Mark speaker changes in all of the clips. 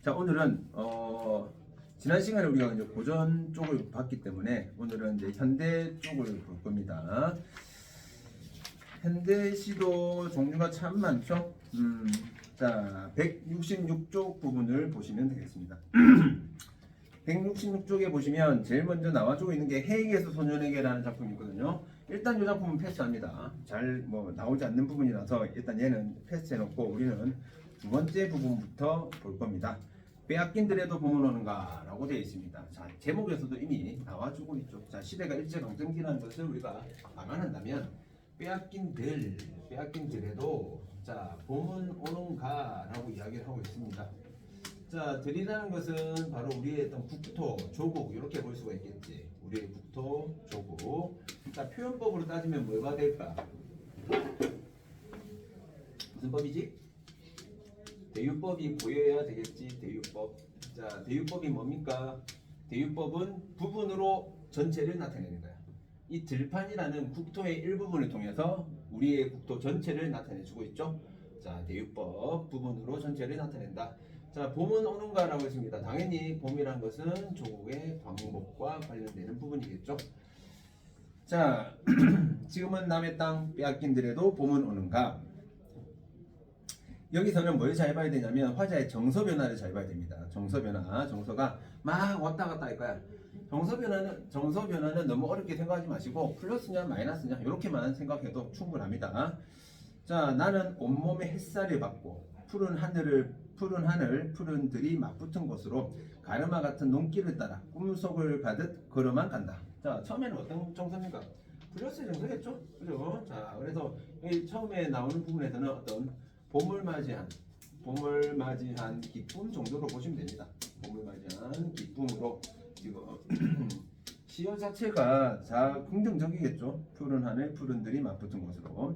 Speaker 1: 자, 오늘은 지난 시간에 우리가 이제 고전 쪽을 봤기 때문에 오늘은 이제 현대 쪽을 볼 겁니다. 현대시도 종류가 참 많죠. 자, 166쪽 부분을 보시면 되겠습니다. 166쪽에 보시면 제일 먼저 나와주고 있는 게 해익에서 소년에게라는 작품이거든요. 일단 이 작품은 패스합니다. 잘 나오지 않는 부분이라서 일단 얘는 패스해놓고 우리는 두 번째 부분부터 볼 겁니다. 빼앗긴들에도 보면 오는가 라고 되어 있습니다. 자, 제목에서도 이미 나와주고 있죠. 자, 시대가 일제강점기라는 것을 우리가 감안한다면 빼앗긴들에도 자, 보면 오는가 라고 이야기를 하고 있습니다. 자, 들이라는 것은 바로 우리의 어떤 국토, 조국 이렇게 볼 수가 있겠지. 우리의 국토, 조국. 자, 표현법으로 따지면 뭐가 될까? 무슨 법이지? 대유법이 보여야 되겠지. 대유법. 자, 대유법이 뭡니까? 대유법은 부분으로 전체를 나타내는 거야. 이 들판이라는 국토의 일부분을 통해서 우리의 국토 전체를 나타내주고 있죠. 자, 대유법 부분으로 전체를 나타낸다. 자, 봄은 오는가라고 했습니다. 당연히 봄이란 것은 조국의 광복과 관련되는 부분이겠죠. 자, 지금은 남의 땅 빼앗긴들에도 봄은 오는가. 여기서는 뭘 잘 봐야 되냐면 화자의 정서 변화를 잘 봐야 됩니다. 정서 변화, 정서가 막 왔다 갔다 할 거야. 정서 변화는 너무 어렵게 생각하지 마시고 플러스냐 마이너스냐 이렇게만 생각해도 충분합니다. 자, 나는 온몸에 햇살을 받고 푸른 하늘, 푸른 들이 맞붙은 곳으로 가르마 같은 눈길을 따라 꿈속을 가듯 걸어만 간다. 자, 처음에는 어떤 정서입니까? 플러스 정서겠죠? 그죠? 자, 그래서 여기 처음에 나오는 부분에서는 어떤 봄을 맞이한 기쁨 정도로 보시면 됩니다. 봄을 맞이한 기쁨으로 지금 시어 자체가 자 긍정적이겠죠. 푸른 하늘, 푸른 들이 맞붙은 곳으로.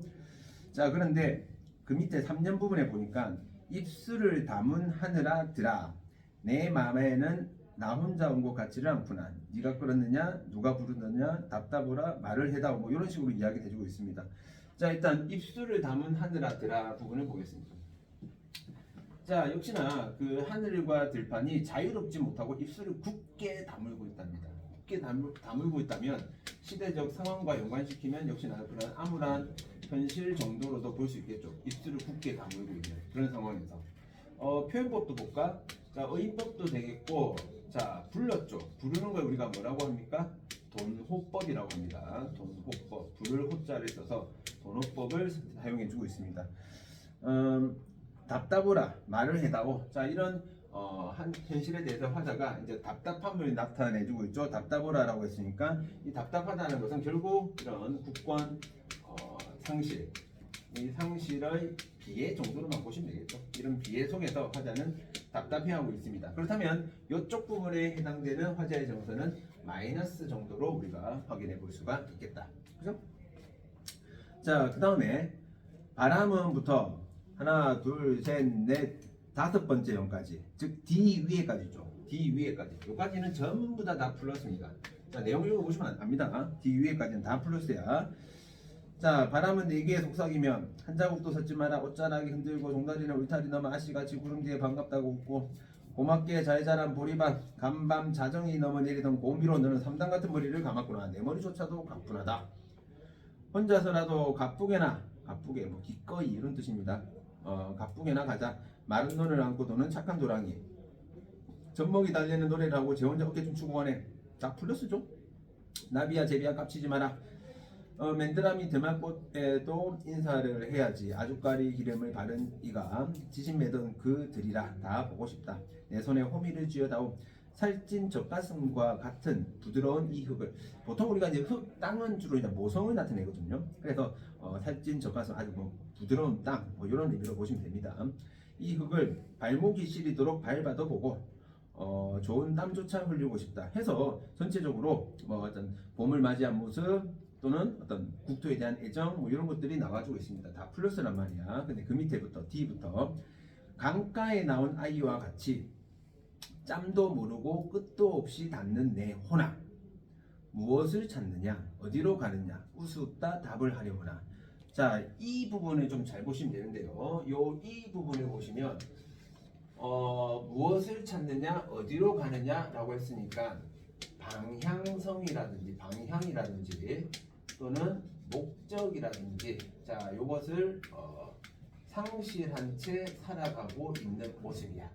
Speaker 1: 자, 그런데 그 밑에 3년 부분에 보니까 입술을 담은 하늘아 들아 내 맘에는 나 혼자 온 것 같지를 않구나. 네가 끌었느냐 누가 부르느냐 답답하라 말을 해다오. 뭐 이런 식으로 이야기 해주고 있습니다. 자, 일단 입술을 담은 하늘아 들아 부분을 보겠습니다. 자, 역시나 그 하늘과 들판이 자유롭지 못하고 입술을 굳게 다물고 있답니다. 굳게 다물고 있다면 시대적 상황과 연관시키면 역시나 그런 암울한 현실 정도로도 볼 수 있겠죠. 입술을 굳게 다물고 있는 그런 상황에서 표현법도 볼까? 자, 어휘법도 되겠고, 자, 불렀죠. 부르는 걸 우리가 뭐라고 합니까? 돈호법이라고 합니다. 돈호법. 부를 호자를 써서 돈호법을 사용해주고 있습니다. 답답하라 말을 해다오. 자, 이런 한 현실에 대해서 화자가 이제 답답함을 나타내주고 있죠. 답답하라라고 했으니까 이 답답하다는 것은 결국 이런 국권 상실, 이 상실의 비애 정도로만 보시면 되겠죠. 이런 비애 속에서 화자는 답답해하고 있습니다. 그렇다면 이쪽 부분에 해당되는 화자의 정서는 마이너스 정도로 우리가 확인해 볼 수가 있겠다. 그죠? 자, 그 다음에 바람은부터 하나, 둘, 셋, 넷, 다섯 번째 영까지, 즉 D 위에까지죠. D 위에까지. 여기까지는 전부 다 플러스입니다. 자, 내용을 읽어보시면 압니다. D 위에까지는 다 플러스야. 자, 바람은 네 개의 속삭이면 한 자국도 섰지 마라. 옷자락이 흔들고 종다리는 울타리 넘어 아씨같이 구름 뒤에 반갑다고 웃고 고맙게 잘 자란 보리밭 간밤 자정이 넘어 내리던 고미로 너는 삼단 같은 머리를 감았구나. 내 머리조차도 가뿐하다. 혼자서라도 가쁘게 뭐 기꺼이 이런 뜻입니다. 가쁘게나 가자. 마른 눈을 안고 도는 착한 도랑이. 젖먹이 달리는 노래를 하고 제 혼자 어깨 춤추고 가네. 자, 플러스죠. 나비야 제비야 깝치지 마라. 맨드라미 드말꽃에도 인사를 해야지. 아주까리 기름을 바른 이가 지신 매던 그 들이라 다 보고 싶다. 내 손에 호미를 쥐어다오. 살찐 젖가슴과 같은 부드러운 이 흙을, 보통 우리가 이제 흙, 땅은 주로 이제 모성을 나타내거든요. 그래서 살찐 젖가슴, 아주 부드러운 땅, 이런 의미로 보시면 됩니다. 이 흙을 발목이 시리도록 밟아도 보고 좋은 땀조차 흘리고 싶다 해서 전체적으로 어떤 봄을 맞이한 모습 또는 어떤 국토에 대한 애정 이런 것들이 나와주고 있습니다. 다 플러스란 말이야. 근데 그 밑에부터 D부터 강가에 나온 아이와 같이 짬도 모르고 끝도 없이 닿는 내 호나 무엇을 찾느냐 어디로 가느냐 우습다 답을 하려구나. 자, 이 부분을 좀 잘 보시면 되는데요. 이 부분을 보시면 무엇 무엇을 찾느냐, 어디로 가느냐라고 했으니까 방향이라든지 또는 목적이라든지 자 요것을 상실한 채 살아가고 있는 모습이야.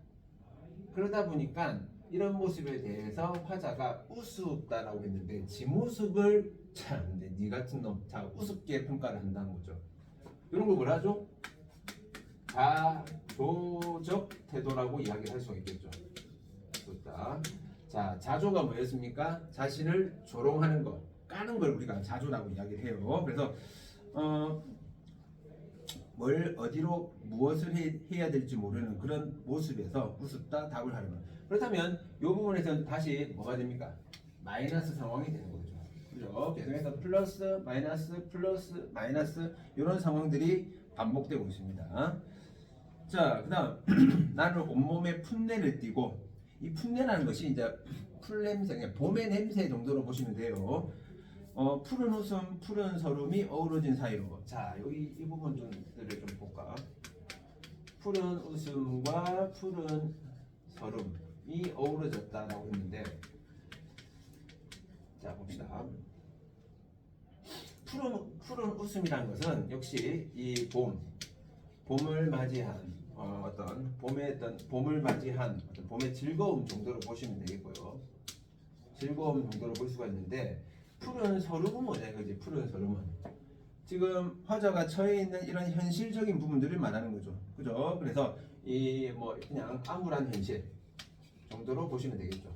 Speaker 1: 그러다 보니까 이런 모습에 대해서 화자가 우습다라고 했는데 지 모습을 참 네 같은 놈 자 우습게 평가를 한다는 거죠. 이런 걸 뭐라 하죠? 자조적 태도라고 이야기할 수가 있겠죠. 좋다. 자, 자조가 뭐였습니까? 자신을 조롱하는 것, 까는 걸 우리가 자조라고 이야기를 해요. 그래서 뭘 어디로 무엇을 해야 될지 모르는 그런 모습에서 우습다 답을 하려면 그렇다면 이 부분에서는 다시 뭐가 됩니까? 마이너스 상황이 되는 거죠. 그죠? 계속해서 플러스 마이너스 이런 상황들이 반복되고 있습니다. 자, 그다음 나는 온몸에 풋내를 띠고 이 풋내라는 것이 이제 풀냄새, 봄의 냄새 정도로 보시면 돼요. 푸른 웃음, 푸른 서름이 어우러진 사이로. 자, 여기 이 부분들을 좀 볼까? 푸른 웃음과 푸른 서름이 어우러졌다라고 했는데, 자 봅시다. 푸른 웃음이라는 것은 역시 이 봄을 맞이한 봄을 맞이한 어떤 봄의 즐거움 정도로 보시면 되겠고요. 즐거움 정도로 볼 수가 있는데 푸른 서름은 뭐냐 이거지. 푸른 서름은 지금 화자가 처해 있는 이런 현실적인 부분들을 말하는 거죠. 그죠? 그래서 이 뭐 그냥 암울한 현실 정도로 보시면 되겠죠.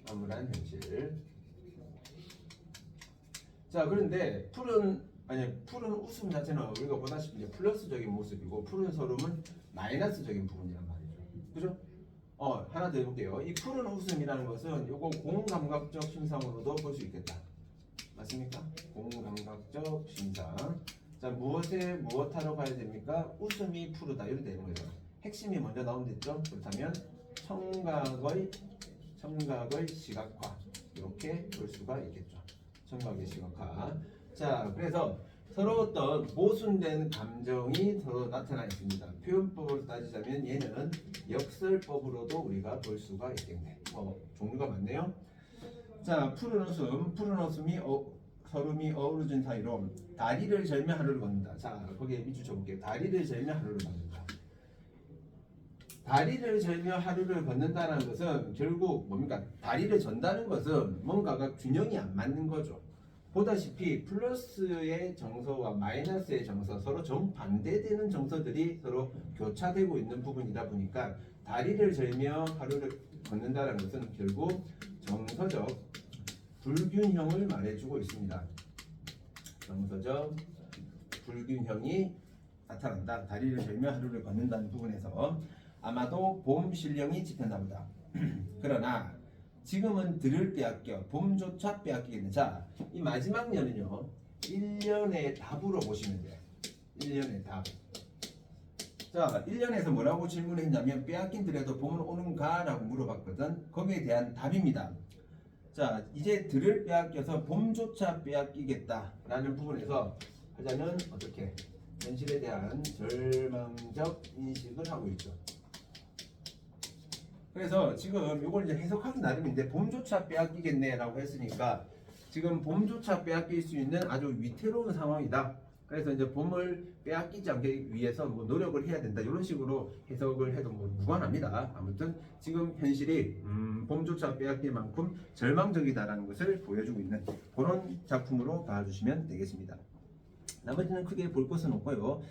Speaker 1: 암울한 현실. 자, 그런데 푸른 웃음 자체는 우리가 보다시피 이제 플러스적인 모습이고 푸른 서름은 마이너스적인 부분이란 말이죠. 그죠? 하나 더 해볼게요. 이 푸른 웃음이라는 것은 요거 공감각적 심상으로도 볼 수 있겠다. 맞습니까? 공감각적 심상. 자, 무엇하러 가야 됩니까? 웃음이 푸르다. 이렇게 되는 거죠. 핵심이 먼저 나온댔죠? 그렇다면 청각의 시각화. 이렇게 볼 수가 있겠죠. 청각의 시각화. 자, 그래서 서로 어떤 모순된 감정이 서로 나타나 있습니다. 표현법으로 따지자면 얘는 역설법으로도 우리가 볼 수가 있겠네. 종류가 많네요. 자, 푸른 웃음이 서름이 어우러진 사이로 다리를 절며 하루를 걷는다. 자, 거기에 밑줄 쳐볼게요. 다리를 절며 하루를 걷는다. 다리를 절며 하루를 걷는다는 것은 결국 뭡니까? 다리를 전다는 것은 뭔가가 균형이 안 맞는 거죠. 보다시피 플러스의 정서와 마이너스의 정서 서로 정반대되는 정서들이 서로 교차되고 있는 부분이다 보니까 다리를 절며 하루를 걷는다는 것은 결국 정서적 불균형을 말해주고 있습니다. 정서적 불균형이 나타난다. 다리를 절며 하루를 걷는다는 부분에서 아마도 봄 신령이 짙었나 보다. 그러나 지금은 들을 빼앗겨 봄조차 빼앗기겠네. 자, 이 마지막 년은요 1년의 답으로 보시면 돼요. 1년의 답. 자, 1년에서 뭐라고 질문했냐면 빼앗긴더라도 봄은 오는가? 라고 물어봤거든. 거기에 대한 답입니다. 자, 이제 들을 빼앗겨서 봄조차 빼앗기겠다 라는 부분에서 화자는 어떻게 현실에 대한 절망적 인식을 하고 있죠. 그래서 지금 이걸 이제 해석하기 나름인데 봄조차 빼앗기겠네 라고 했으니까 지금 봄조차 빼앗길 수 있는 아주 위태로운 상황이다. 그래서 이제 봄을 빼앗기지 않기 위해서 뭐 노력을 해야 된다. 이런 식으로 해석을 해도 뭐 무관합니다. 아무튼 지금 현실이 봄조차 빼앗길 만큼 절망적이다라는 것을 보여주고 있는 그런 작품으로 봐주시면 되겠습니다. 나머지는 크게 볼 것은 없고요.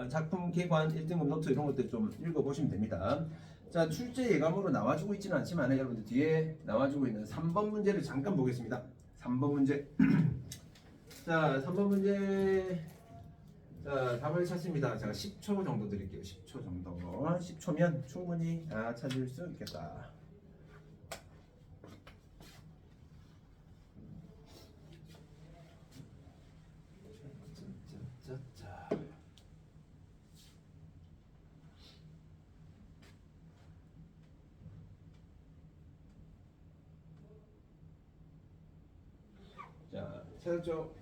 Speaker 1: 작품 개관 1등급 노트 이런 것들 좀 읽어보시면 됩니다. 자, 출제 예감으로 나와주고 있지는 않지만 여러분들 뒤에 나와주고 있는 3번 문제를 잠깐 보겠습니다. 3번 문제. 자, 3번 문제. 자, 답을 찾습니다. 제가 10초 정도 드릴게요. 10초 정도. 10초면 충분히 찾을 수 있겠다. 자, 찾았죠?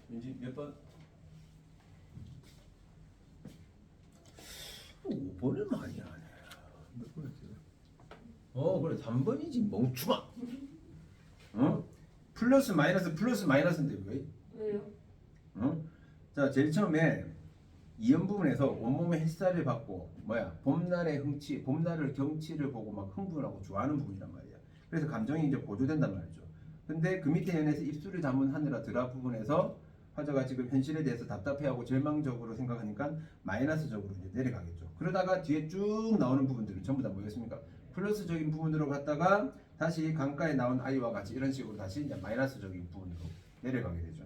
Speaker 1: 민지 몇 번? 번을 많이 하네. 몇 번이지? 그래 3번이지 멍충아. 플러스 마이너스인데 왜?
Speaker 2: 왜요?
Speaker 1: 자 제일 처음에 이연 부분에서 온몸의 햇살을 받고 봄날의 흥치, 봄날을 경치를 보고 막 흥분하고 좋아하는 부분이란 말이야. 그래서 감정이 이제 고조된단 말이죠. 근데 그 밑에 연에서 입술을 담은 하늘아 드라 부분에서 화자가 지금 현실에 대해서 답답해하고 절망적으로 생각하니까 마이너스적으로 이제 내려가겠죠. 그러다가 뒤에 쭉 나오는 부분들은 전부 다 뭐였습니까? 플러스적인 부분으로 갔다가 다시 강가에 나온 아이와 같이 이런 식으로 다시 이제 마이너스적인 부분으로 내려가게 되죠.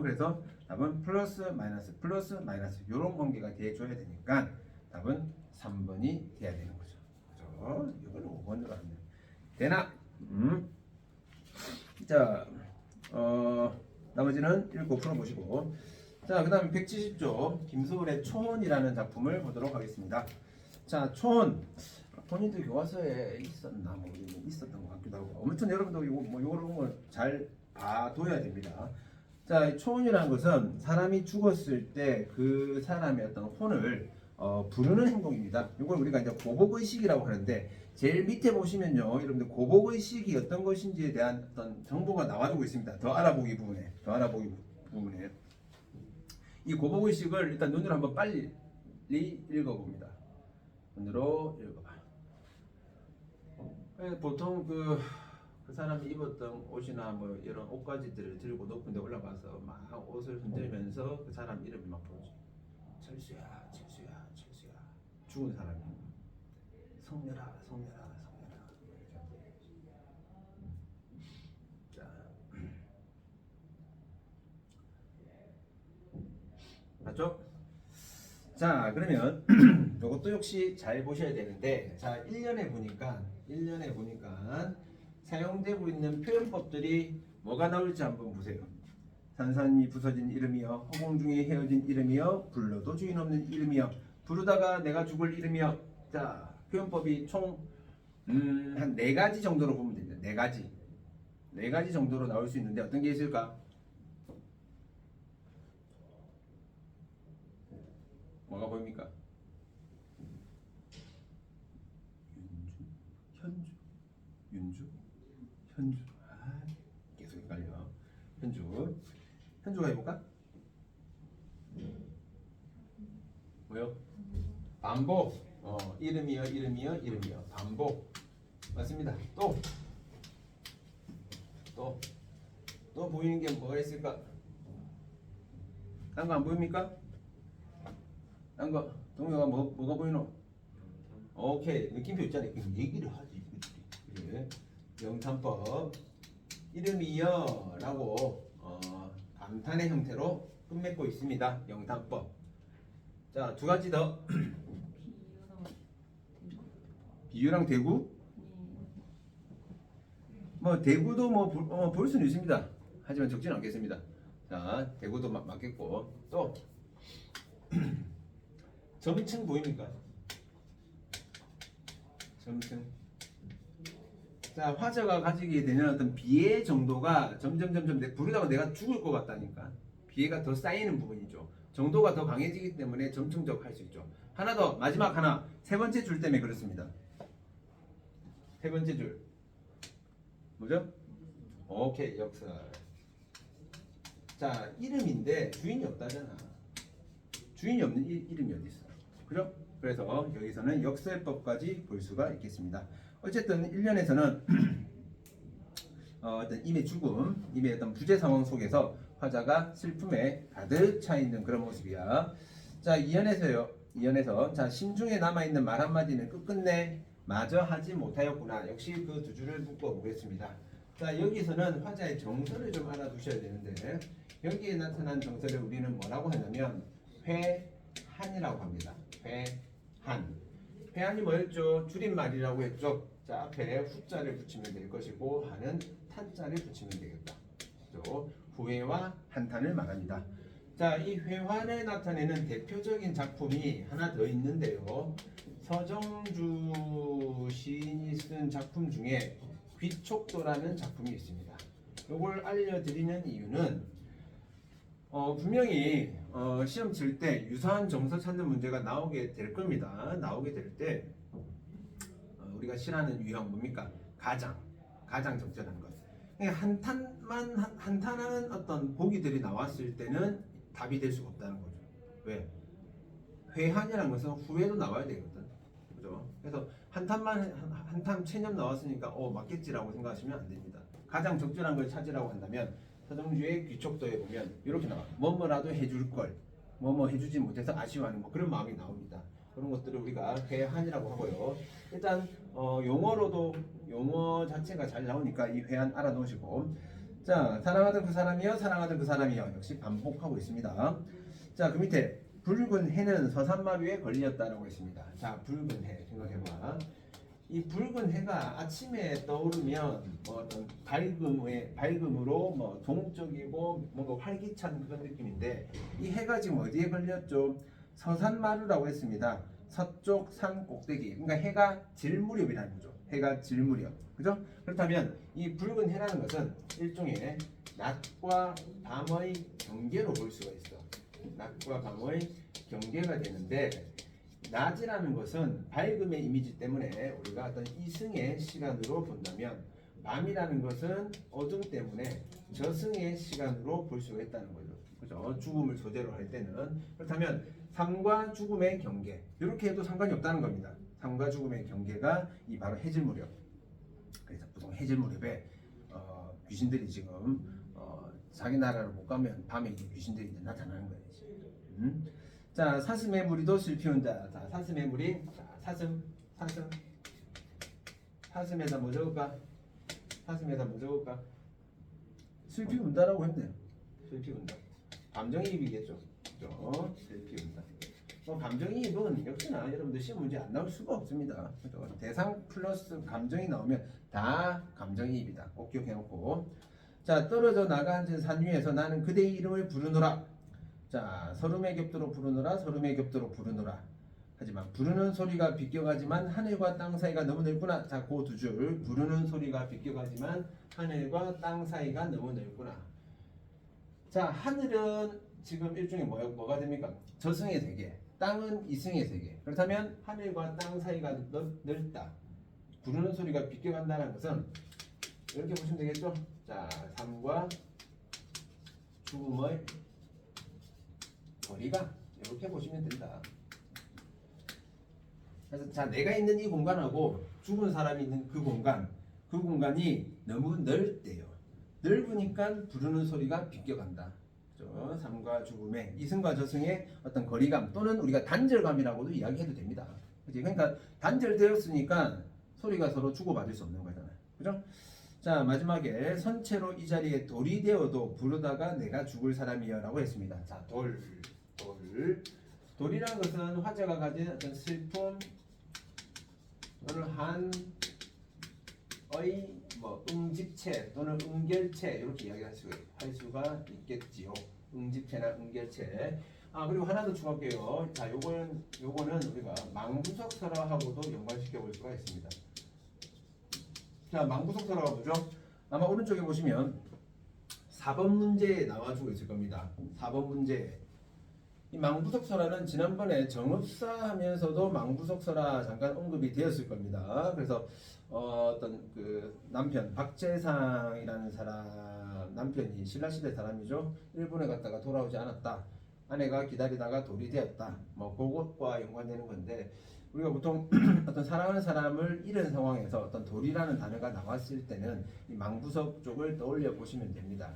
Speaker 1: 그래서 답은 플러스 마이너스 이런 관계가 돼줘야 되니까 답은 3번이 돼야 되는 거죠. 그죠? 이거는 5번으로 안 돼요. 되나? 자, 나머지는 읽고 풀어보시고. 자, 그 다음에 170조 김소월의 초혼이라는 작품을 보도록 하겠습니다. 자, 초혼. 본인들 교과서에 있었나 모르겠는데 있었던 것 같기도 하고. 아무튼 여러분도 이런 걸 잘 봐둬야 됩니다. 자, 초혼이라는 것은 사람이 죽었을 때 그 사람의 어떤 혼을 부르는 행동입니다. 이걸 우리가 이제 고복의식이라고 하는데 제일 밑에 보시면요, 여러분들 고복의식이 어떤 것인지에 대한 어떤 정보가 나와주고 있습니다. 더 알아보기 부분에 이 고복의식을 일단 눈으로 한번 빨리 읽어봅니다. 눈으로 읽어봐. 보통 그 사람이 입었던 옷이나 뭐 이런 옷가지들을 들고 높은 데 올라가서 막 옷을 흔들면서 그 사람 이름을 막 부르죠. 철수야 죽은 사람이 성렬아. 자, 맞죠? 자, 그러면 이것도 역시 잘 보셔야 되는데, 자 1년에 보니까 사용되고 있는 표현법들이 뭐가 나올지 한번 보세요. 산산이 부서진 이름이여, 허공 중에 헤어진 이름이여, 불러도 주인 없는 이름이여, 부르다가 내가 죽을 이름이여. 자, 표현법이 총 한 4가지 정도로 보면 됩니다. 4가지 정도로 나올 수 있는데 어떤 게 있을까? 뭐가 보입니까? 윤주? 현주. 계속 헷갈려. 현주가 해볼까? 뭐요? 반복. 이름이요. 반복. 맞습니다. 또 보이는 게 뭐가 있을까? 딴 거 안 보입니까? 딴 거 동료가 뭐가 보이노? 오케이, 느낌표 있잖아요. 얘기를 하지. 그래. 영탄법 이름이여 라고 감탄의 형태로 끝맺고 있습니다. 영탄법. 자, 2가지 더. 비유랑 대구. 뭐 대구도 볼 수는 있습니다. 하지만 적지는 않겠습니다. 자, 대구도 맞겠고. 또 점층 보입니까? 점층. 자, 화자가 가지게 되는 어떤 비애 정도가 점점 부르다가 내가 죽을 것 같다니까 비애가 더 쌓이는 부분이죠. 정도가 더 강해지기 때문에 점층적 할 수 있죠. 하나 더, 마지막 하나, 3번째 줄 때문에 그렇습니다. 3번째 줄 뭐죠? 오케이, 역설. 자, 이름인데 주인이 없다잖아. 주인이 없는 이름이 어디 있어? 그죠? 그래서 여기서는 역설법까지 볼 수가 있겠습니다. 어쨌든 1년에서는 어떤 임의 죽음, 임의 어떤 부재 상황 속에서 화자가 슬픔에 가득 차 있는 그런 모습이야. 자, 2연에서 자, 심중에 남아 있는 말 한마디는 끝끝내 마저 하지 못하였구나. 역시 그 2줄을 묶어 보겠습니다. 자, 여기서는 화자의 정서를 좀 알아두셔야 되는데 여기에 나타난 정서를 우리는 뭐라고 하냐면 회한이라고 합니다. 회한이 뭐였죠? 줄임말이라고 했죠. 자, 앞에 후자를 붙이면 될 것이고 한은 탄자를 붙이면 되겠다. 그렇죠? 후회와 한탄을 말합니다. 자, 이 회환을 나타내는 대표적인 작품이 하나 더 있는데요. 서정주 시인이 쓴 작품 중에 귀촉도라는 작품이 있습니다. 이걸 알려드리는 이유는 분명히 시험 칠 때 유사한 정서 찾는 문제가 나오게 될 겁니다. 나오게 될 때 우리가 싫어하는 유형 뭡니까? 가장 적절한 것. 그러니까 한탄하는 어떤 보기들이 나왔을 때는 답이 될 수가 없다는 거죠. 왜? 회한이라는 것은 후회도 나와야 되거든. 그죠? 그래서 한탄 체념 나왔으니까 맞겠지라고 생각하시면 안 됩니다. 가장 적절한 걸 찾으라고 한다면 서정주의 귀촉도에 보면 이렇게 나와. 뭐뭐라도 해줄 걸, 뭐뭐 해주지 못해서 아쉬워하는 뭐 그런 마음이 나옵니다. 그런 것들을 우리가 회한이라고 하고요. 일단 용어로도 용어 자체가 잘 나오니까 이 회한 알아놓으시고, 자, 사랑하던 그 사람이여, 사랑하던 그 사람이여, 역시 반복하고 있습니다. 자, 그 밑에 붉은 해는 서산마비에 걸렸다라고 했습니다. 자, 붉은 해 생각해봐. 이 붉은 해가 아침에 떠오르면 뭐 어떤 밝음으로 뭐 동적이고 뭔가 활기찬 그런 느낌인데, 이 해가 지금 어디에 걸렸죠? 서산마루라고 했습니다. 서쪽 산 꼭대기. 그러니까 해가 질 무렵이라는 거죠. 해가 질 무렵. 그죠? 그렇다면 이 붉은 해라는 것은 일종의 낮과 밤의 경계로 볼 수가 있어. 낮과 밤의 경계가 되는데, 낮이라는 것은 밝음의 이미지 때문에 우리가 어떤 이승의 시간으로 본다면, 밤이라는 것은 어둠 때문에 저승의 시간으로 볼 수가 있다는 거죠. 그죠? 죽음을 소재로 할 때는. 그렇다면 삶과 죽음의 경계, 이렇게 해도 상관이 없다는 겁니다. 삶과 죽음의 경계가 이 바로 해질 무렵. 그래서 보통 해질 무렵에 귀신들이 지금 자기 나라를 못 가면 밤에 귀신들이 이제 나타나는 거예요. 자, 사슴의 무리도 슬피운다. 자, 사슴의 무리. 자, 사슴에다 뭐 적을까? 슬피운다라고 했네요. 슬피운다. 감정이입이겠죠. 그죠? 슬피운다. 감정이입은 역시나 여러분들 시험 문제 안 나올 수가 없습니다. 그죠? 대상 플러스 감정이 나오면 다 감정이입이다. 꼭 기억해놓고. 자, 떨어져 나가 앉은 산 위에서 나는 그대의 이름을 부르노라. 자, 서름의 겹도로 부르노라. 하지만 부르는 소리가 비껴가지만 하늘과 땅 사이가 너무 넓구나. 자, 그 두 줄. 부르는 소리가 비껴가지만 하늘과 땅 사이가 너무 넓구나. 자, 하늘은 지금 일종의 뭐가 됩니까? 저승의 세계. 땅은 이승의 세계. 그렇다면 하늘과 땅 사이가 넓다. 부르는 소리가 비껴간다는 것은 이렇게 보시면 되겠죠? 자, 삶과 죽음의 거리가 이렇게 보시면 된다. 그래서 자, 내가 있는 이 공간하고 죽은 사람이 있는 그 공간이 너무 넓대요. 넓으니까 부르는 소리가 비껴간다. 그렇죠? 삶과 죽음의 이승과 저승의 어떤 거리감 또는 우리가 단절감이라고도 이야기해도 됩니다. 그치? 그러니까 단절되었으니까 소리가 서로 주고받을 수 없는 거잖아요. 그죠? 자, 마지막에 선체로 이 자리에 돌이 되어도 부르다가 내가 죽을 사람이여 라고 했습니다. 자, 돌이라는 것은 화자가 가진 어떤 슬픔 또는 한의 응집체 또는 응결체 이렇게 이야기할 수가 있겠지요. 응집체나 응결체. 그리고 하나 더 추가할게요. 자, 요거는 우리가 망부석설화하고도 연관시켜 볼 수가 있습니다. 자, 망부석설화가 뭐죠? 아마 오른쪽에 보시면 4번 문제에 나와주고 있을 겁니다. 4번 문제. 이 망부석설화는 지난번에 정읍사 하면서도 망부석설화 잠깐 언급이 되었을 겁니다. 그래서 어떤 그 남편 박재상이라는 사람, 남편이 신라시대 사람이죠. 일본에 갔다가 돌아오지 않았다. 아내가 기다리다가 돌이 되었다. 뭐 그것과 연관되는 건데, 우리가 보통 어떤 사랑하는 사람을 잃은 상황에서 어떤 돌이라는 단어가 나왔을 때는 이 망부석 쪽을 떠올려 보시면 됩니다.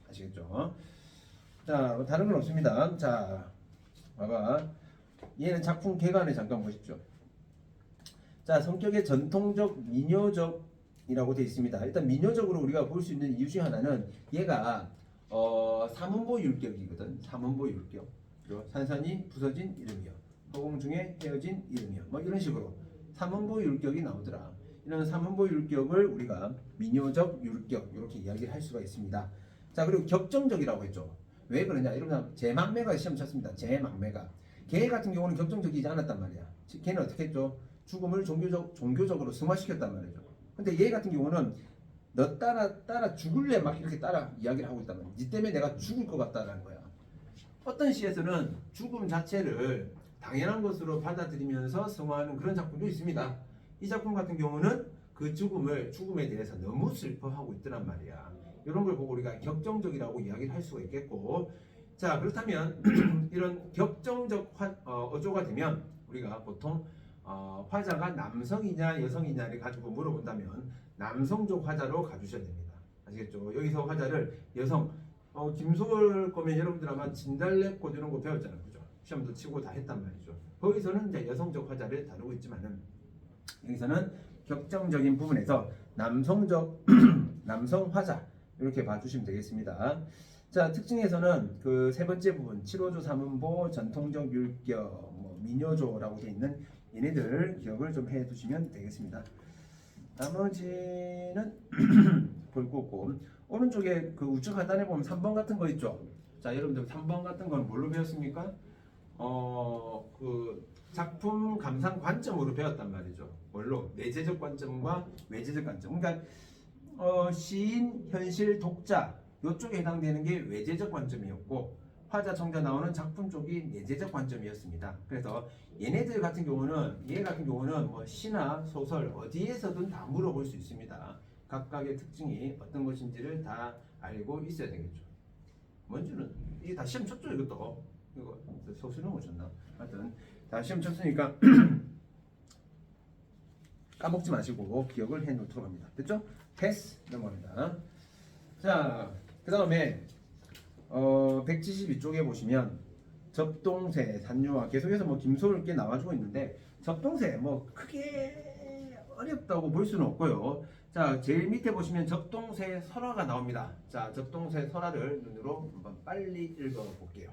Speaker 1: 아시겠죠? 자, 다른 건 없습니다. 자, 봐봐. 얘는 작품 개관을 잠깐 보십시오. 자, 성격의 전통적, 민요적이라고 되어 있습니다. 일단 민요적으로 우리가 볼 수 있는 이유 중 하나는 얘가 삼음보 율격이거든. 삼음보 율격. 그리고 산산이 부서진 이름이요. 허공 중에 헤어진 이름이요. 뭐 이런 식으로 삼음보 율격이 나오더라. 이런 삼음보 율격을 우리가 민요적 율격 이렇게 이야기를 할 수가 있습니다. 자, 그리고 격정적이라고 했죠. 왜 그러냐? 여러분, 제망매가 시험 쳤습니다. 제망매가. 걔 같은 경우는 격정적이지 않았단 말이야. 걔는 어떻게 했죠? 죽음을 종교적으로 승화시켰단 말이죠. 근데 얘 같은 경우는 너 따라 죽을래 막 이렇게 따라 이야기를 하고 있단 말이야. 니 때문에 내가 죽을 것 같다라는 거야. 어떤 시에서는 죽음 자체를 당연한 것으로 받아들이면서 성화하는 그런 작품도 있습니다. 이 작품 같은 경우는 그 죽음에 대해서 너무 슬퍼하고 있더란 말이야. 이런 걸 보고 우리가 격정적이라고 이야기를 할 수가 있겠고, 자 그렇다면 이런 격정적 어조가 되면 우리가 보통 화자가 남성이냐 여성이냐를 가지고 물어본다면 남성적 화자로 가주셔야 됩니다. 아시겠죠? 여기서 화자를 여성, 김소월 거면 여러분들 아마 진달래꽃 이런 거 배웠잖아요. 그죠? 시험도 치고 다 했단 말이죠. 거기서는 이제 여성적 화자를 다루고 있지만은 여기서는 격정적인 부분에서 남성적 남성 화자 이렇게 봐주시면 되겠습니다. 자, 특징에서는 그 세 번째 부분 7호조 3음보 전통적 율격 민요조라고 되어 있는 얘네들 기억을 좀 해두시면 되겠습니다. 나머지는 볼 거고, 오른쪽에 그 우측 하단에 보면 3번 같은 거 있죠. 자, 여러분들 3번 같은 건 뭘로 배웠습니까? 그 작품 감상 관점으로 배웠단 말이죠. 뭘로? 내재적 관점과 외재적 관점. 그러니까 시인, 현실, 독자 이쪽에 해당되는 게 외재적 관점이었고, 화자, 청자 나오는 작품 쪽이 내재적 관점이었습니다. 그래서 얘네들 같은 경우는 얘 같은 경우는 뭐 시나 소설 어디에서든 다 물어볼 수 있습니다. 각각의 특징이 어떤 것인지를 다 알고 있어야 되겠죠. 뭔지는 이게 다 시험 쳤죠. 이것도 이거 소수는 못 쳤나? 하여튼 다 시험 쳤으니까 까먹지 마시고 기억을 해 놓도록 합니다. 됐죠? 패스 넘어갑니다. 자, 그 다음에 172쪽에 보시면 접동세, 산유화 계속해서 뭐 김소를 꽤 나와주고 있는데, 접동세 뭐 크게 어렵다고 볼 수는 없고요. 자, 제일 밑에 보시면 접동세 설화가 나옵니다. 자, 접동세 설화를 눈으로 한번 빨리 읽어 볼게요.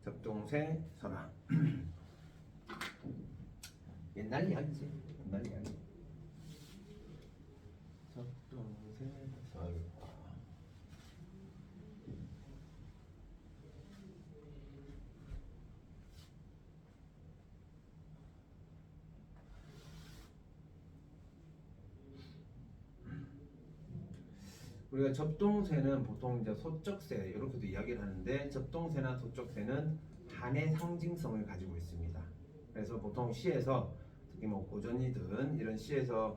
Speaker 1: 접동세 설화. 옛날 이야기지. 옛날 이야기. 접동세 설화. 우리가 접동세는 보통 이제 소적세 이렇게도 이야기를 하는데, 접동세나 소적세는 한의 상징성을 가지고 있습니다. 그래서 보통 시에서 특히 뭐 고전이든 이런 시에서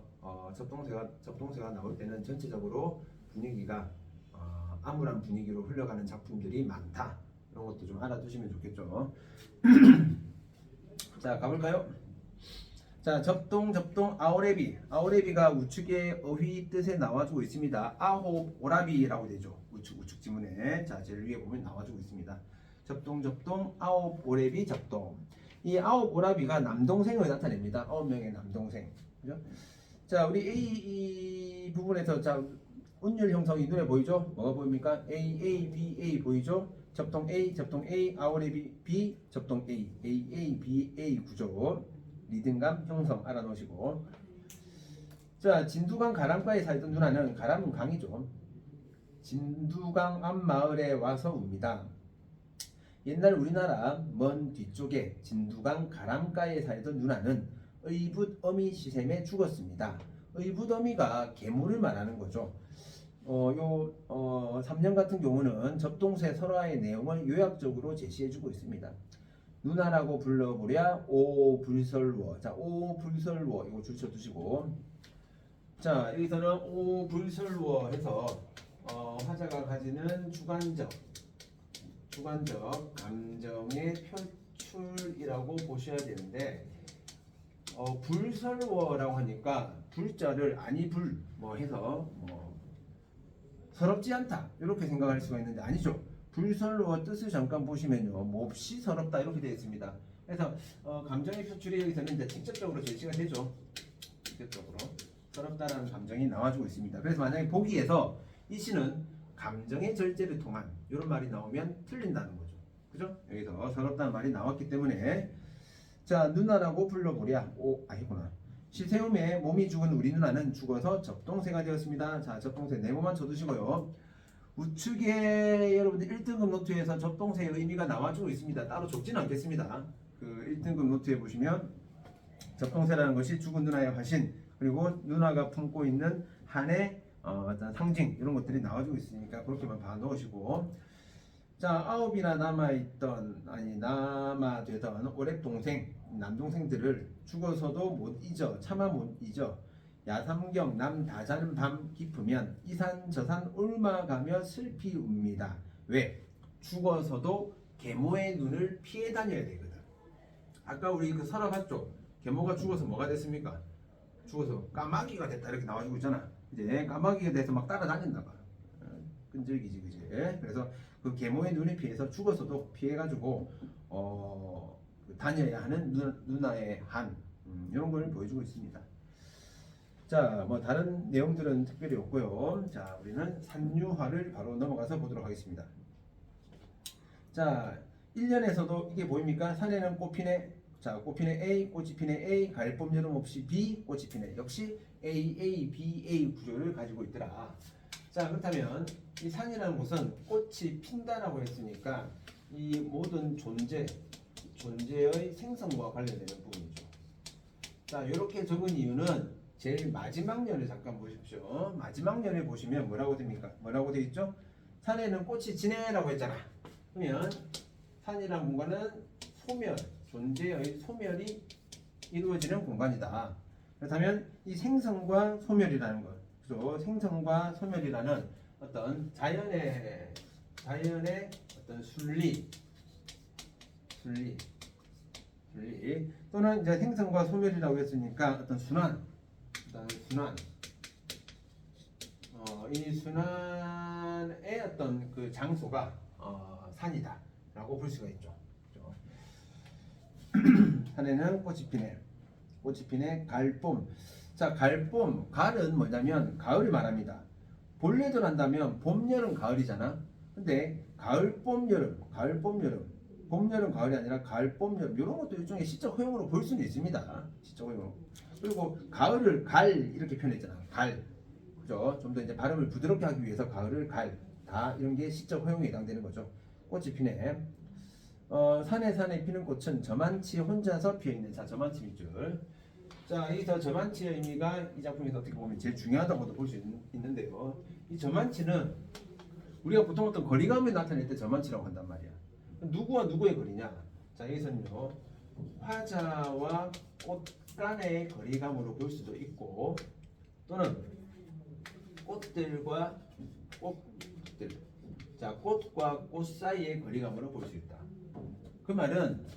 Speaker 1: 접동세가 나올 때는 전체적으로 분위기가 암울한 분위기로 흘러가는 작품들이 많다. 이런 것도 좀 알아두시면 좋겠죠. 자, 가볼까요? 자, 접동 아오레비가 우측의 어휘 뜻에 나와주고 있습니다. 아홉 오라비라고 되죠. 우측 지문에. 자, 제일 위에 보면 나와주고 있습니다. 접동 아홉 오레비 접동. 이 아홉 오라비가 남동생을 나타냅니다. 9명의 남동생. 그죠? 자, 우리 A 부분에서 자, 운율 형성이 눈에 보이죠? 뭐가 보입니까? A 보이죠? 접동 A, 아오레비 B, 접동 A, B 구조. 리듬감 형성 알아놓으시고, 자, 진두강 가람가에 살던 누나는, 가람은 강이죠. 진두강 앞마을에 와서 웁니다. 옛날 우리나라 먼 뒤쪽에 진두강 가람가에 살던 누나는 의붓어미 시샘에 죽었습니다. 의붓어미가 계모를 말하는 거죠. 3년 같은 경우는 접동세 설화의 내용을 요약적으로 제시해주고 있습니다. 누나라고 불러보랴 오불설워. 자, 오불설워 이거 줄쳐두시고, 자, 여기서는 오불설워 해서 화자가 가지는 주관적 감정의 표출이라고 보셔야 되는데, 불설워라고 하니까 불자를 아니불 뭐 해서 뭐 서럽지 않다 이렇게 생각할 수가 있는데 아니죠. 불설로와 뜻을 잠깐 보시면요, 몹시 서럽다 이렇게 되어 있습니다. 그래서 감정의 표출이 여기서는 이제 직접적으로 제시가 되죠. 직접적으로 서럽다라는 감정이 나와주고 있습니다. 그래서 만약에 보기에서 이 시는 감정의 절제를 통한 이런 말이 나오면 틀린다는 거죠. 그죠? 여기서 서럽다는 말이 나왔기 때문에, 자, 누나라고 불러보랴. 아니구나. 시세움에 몸이 죽은 우리 누나는 죽어서 접동세가 되었습니다. 자, 접동세 네모만 쳐두시고요. 우측에 여러분들 1등급 노트에서 접동세의 의미가 나와주고 있습니다. 따로 적지는 않겠습니다. 그 1등급 노트에 보시면 접동세라는 것이 죽은 누나의 화신, 그리고 누나가 품고 있는 한의 어떤 상징 이런 것들이 나와주고 있으니까 그렇게만 봐 놓으시고, 자, 아홉이나 남아되던 오랩 동생, 남동생들을 죽어서도 못 잊어, 차마 못 잊어. 야삼경 남 다자는 밤 깊으면 이산 저산 옮아가며 슬피 웁니다. 왜? 죽어서도 계모의 눈을 피해 다녀야 되거든. 아까 우리 그 설화 봤죠? 계모가 죽어서 뭐가 됐습니까? 죽어서 까마귀가 됐다 이렇게 나와주고 있잖아. 이제 까마귀가 돼서 막 따라다닌다 봐. 끈질기지, 그지? 그래서 그 계모의 눈에 피해서 죽어서도 피해가지고 다녀야 하는 누나의 한 이런 걸 보여주고 있습니다. 자, 뭐 다른 내용들은 특별히 없고요. 자, 우리는 산유화를 바로 넘어가서 보도록 하겠습니다. 자, 1년에서도 이게 보입니까? 산에는 꽃피네. 자, 꽃피네 A, 꽃이 피네 A, 가을 봄 여름 없이 B, 꽃이 피네. 역시 A, A, B, A 구조를 가지고 있더라. 자, 그렇다면 이 산이라는 곳은 꽃이 핀다라고 했으니까 이 모든 존재의 생성과 관련되는 부분이죠. 자, 이렇게 적은 이유는 제일 마지막 년을 잠깐 보십시오. 마지막 년에 보시면 뭐라고 됩니까? 뭐라고 되어 있죠? 산에는 꽃이 지네라고 했잖아. 그러면 산이라는 공간은 존재의 소멸이 이루어지는 공간이다. 그렇다면 이 생성과 소멸이라는 것, 그래서 생성과 소멸이라는 어떤 자연의 어떤 순리 또는 이제 생성과 소멸이라고 했으니까 어떤 순환, 이 순환의 어떤 그 장소가 산이다라고 볼 수가 있죠. 산에는 꽃이 피네, 가을봄. 자, 가을봄, 가을은 뭐냐면 가을을 말합니다. 본래대로 한다면 봄, 여름, 가을이잖아. 근데 가을, 봄, 여름, 봄, 여름, 가을이 아니라 가을, 봄, 여름 이런 것도 일종의 시적 허용으로 볼 수는 있습니다. 시적 허용. 그리고 가을을 갈 이렇게 표현했잖아. 갈. 그죠? 좀 더 이제 발음을 부드럽게 하기 위해서 가을을 갈. 다 이런 게 시적 허용에 해당되는 거죠. 꽃이 피네. 산에 피는 꽃은 저만치 혼자서 피어있는. 자, 저만치 밑줄. 자, 여기서 저만치의 의미가 이 작품에서 어떻게 보면 제일 중요하다고도 볼 수 있는데요. 이 저만치는 우리가 보통 어떤 거리감을 나타낼 때 저만치라고 한단 말이야. 누구와 누구의 거리냐? 자, 여기서는요, 화자와 꽃 간의 거리감으로 볼 수도 있고, 또는 꽃들과 꽃들, 자, 꽃과 꽃 사이의 거리감으로 볼 수 있다. 그 말은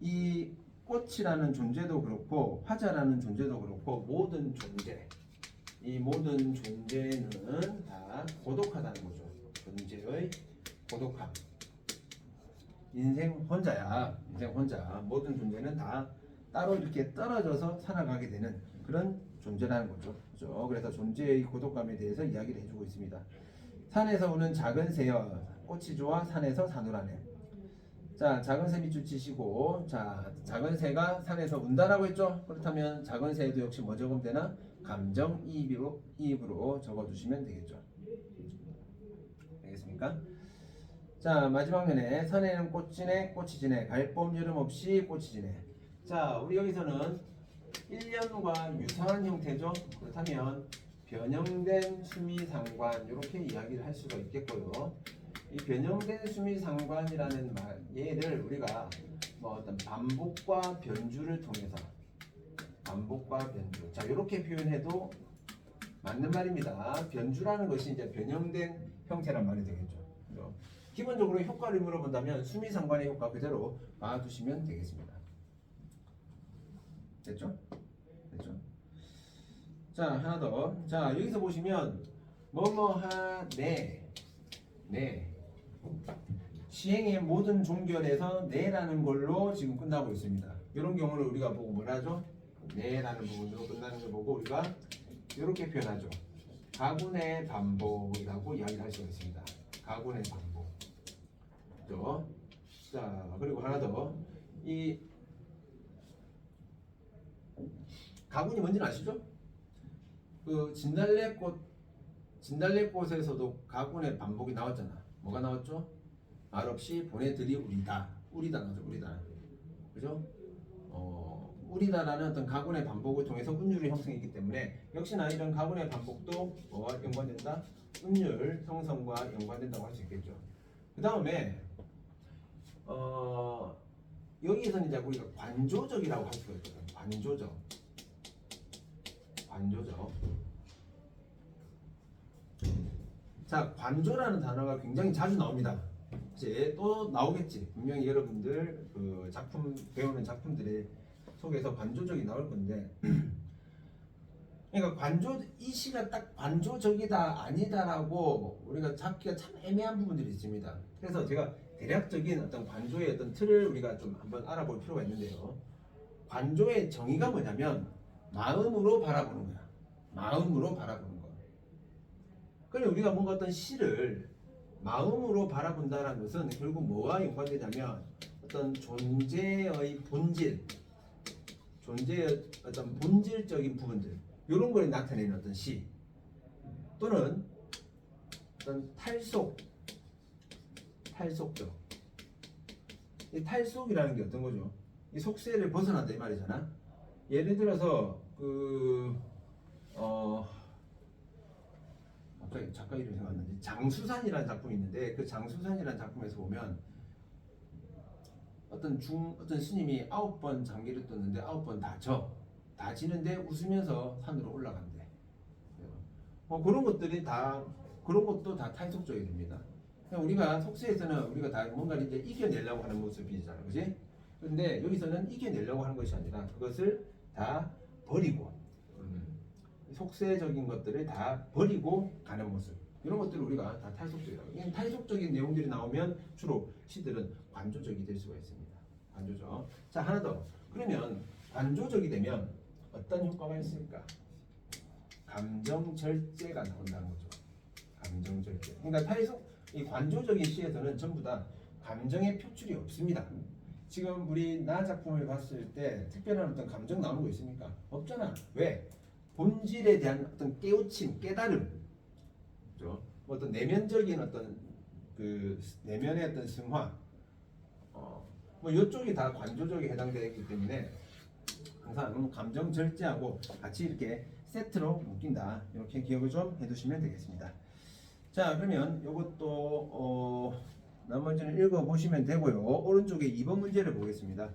Speaker 1: 이 꽃이라는 존재도 그렇고 화자라는 존재도 그렇고 이 모든 존재는 다 고독하다는 거죠. 존재의 고독함. 인생 혼자. 모든 존재는 다 따로 이렇게 떨어져서 살아가게 되는 그런 존재라는 거죠. 그렇죠? 그래서 존재의 고독감에 대해서 이야기를 해주고 있습니다. 산에서 우는 작은 새여, 꽃이 좋아 산에서 사누라네. 자, 작은 새 밑줄 치시고, 자, 작은 새가 산에서 운다라고 했죠? 그렇다면 작은 새에도 역시 뭐 적으면 되나? 감정이입으로 적어주시면 되겠죠. 알겠습니까? 자, 마지막 면에 산에는 꽃이 지네, 가을, 봄, 여름 없이 꽃이 지네. 자, 우리 여기서는 1년과 유사한 형태죠. 그렇다면 변형된 수미상관 이렇게 이야기를 할 수가 있겠고요. 이 변형된 수미상관이라는 얘를 우리가 뭐 어떤 반복과 변주를 통해서 자, 이렇게 표현해도 맞는 말입니다. 변주라는 것이 이제 변형된 형태란 말이 되겠죠. 기본적으로 효과를 물어본다면 수미상관의 효과 그대로 봐두시면 되겠습니다. 됐죠? 자, 하나 더. 자, 여기서 보시면 뭐뭐하네. 시행의 모든 종결에서 네라는 걸로 지금 끝나고 있습니다. 이런 경우를 우리가 보고 뭐라죠? 네라는 부분으로 끝나는 걸 보고 우리가 이렇게 표현하죠. 가군의 반복이라고 이야기를 할 수가 있습니다. 가군의 반복. 그죠? 자, 그리고 하나 더. 이 가군이 뭔지는 아시죠? 그 진달래꽃에서도 가군의 반복이 나왔잖아. 뭐가 나왔죠? 말없이 보내드리우리다. 나오죠. 그죠? 우리다라는 어떤 가군의 반복을 통해서 운율의 형성이기 때문에 역시나 이런 가군의 반복도 뭐와 연관된다? 운율 형성과 연관된다고 할 수 있겠죠. 그 다음에 여기에서는 이제 우리가 관조적이라고 할 수가 있거든. 관조적. 자, 관조라는 단어가 굉장히 자주 나옵니다. 이제 또 나오겠지. 분명히 여러분들 그 작품 배우는 작품들의 속에서 관조적이 나올 건데, 그러니까 이 시가 딱 관조적이다 아니다라고 우리가 잡기가 참 애매한 부분들이 있습니다. 그래서 제가 대략적인 어떤 관조의 어떤 틀을 우리가 좀 한번 알아볼 필요가 있는데요. 관조의 정의가 뭐냐면 마음으로 바라보는 거야. 마음으로 바라보는 거. 그럼 우리가 뭔가 어떤 시를 마음으로 바라본다는 것은 결국 뭐와 연관되냐면 어떤 존재의 본질, 존재의 어떤 본질적인 부분들, 이런 걸 나타내는 어떤 시, 또는 어떤 탈속적. 이 탈속이라는 게 어떤 거죠? 이 속세를 벗어난다 이 말이잖아. 예를 들어서 갑자기 작가 이름이 생각 안 나지. 장수산이라는 작품이 있는데 그 장수산이라는 작품에서 보면 어떤 스님이 9번 장기를 떴는데 9번 다 지는데 웃으면서 산으로 올라간대. 그런 것도 다 탈속적이 됩니다. 우리가 속세에서는 우리가 다 뭔가를 이제 이겨내려고 하는 모습이잖아, 그지? 근데 여기서는 이겨내려고 하는 것이 아니라 그것을 다 버리고, 속세적인 것들을 다 버리고 가는 모습. 이런 것들을 우리가 다 탈속적이라고. 이 탈속적인 내용들이 나오면 주로 시들은 관조적이 될 수가 있습니다. 관조적. 자, 하나 더. 그러면 관조적이 되면 어떤 효과가 있을까? 감정 절제가 나온다는 거죠. 감정 절제. 그러니까 이 관조적인 시에서는 전부 다 감정의 표출이 없습니다. 지금 우리 나 작품을 봤을 때 특별한 어떤 감정 나오는 거 있습니까? 없잖아. 왜? 본질에 대한 어떤 깨우침, 깨달음, 그렇죠? 어떤 내면적인 어떤 그 내면의 어떤 승화, 뭐 이쪽이 다 관조적에 해당되기 때문에 항상 감정 절제하고 같이 이렇게 세트로 묶인다. 이렇게 기억을 좀 해두시면 되겠습니다. 자, 그러면 이것도 나머지는 읽어보시면 되고요. 오른쪽에 2번 문제를 보겠습니다.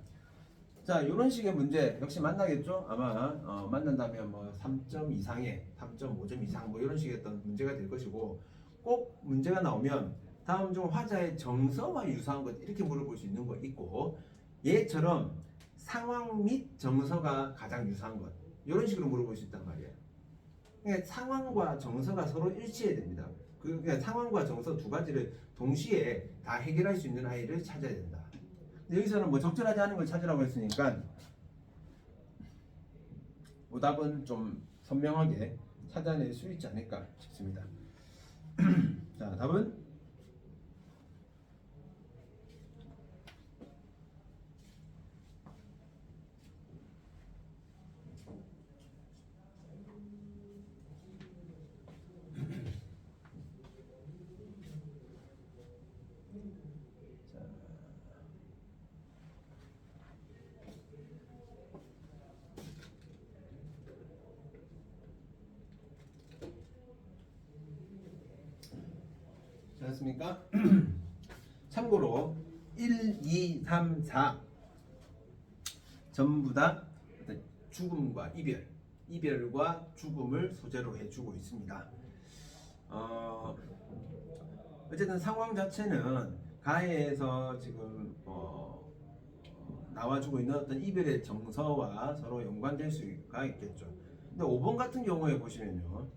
Speaker 1: 자, 이런 식의 문제 역시 만나겠죠? 아마 만난다면 뭐 3점 이상의 3.5점 이상 뭐 이런 식의 어떤 문제가 될 것이고, 꼭 문제가 나오면 다음 중 화자의 정서와 유사한 것 이렇게 물어볼 수 있는 거 있고, 얘처럼 상황 및 정서가 가장 유사한 것 이런 식으로 물어볼 수 있단 말이에요. 그러니까 상황과 정서가 서로 일치해야 됩니다. 그러니까 상황과 정서 두 가지를 동시에 다 해결할 수 있는 아이를 찾아야 된다. 근데 여기서는 뭐 적절하지 않은 걸 찾으라고 했으니까 오답은 좀 선명하게 찾아낼 수 있지 않을까 싶습니다. 자, 답은 됐습니까? 참고로 1, 2, 3, 4 전부 다 죽음과 이별과 죽음을 소재로 해주고 있습니다. 어쨌든 상황 자체는 가해에서 지금 나와주고 있는 어떤 이별의 정서와 서로 연관될 수가 있겠죠. 근데 5번 같은 경우에 보시면요,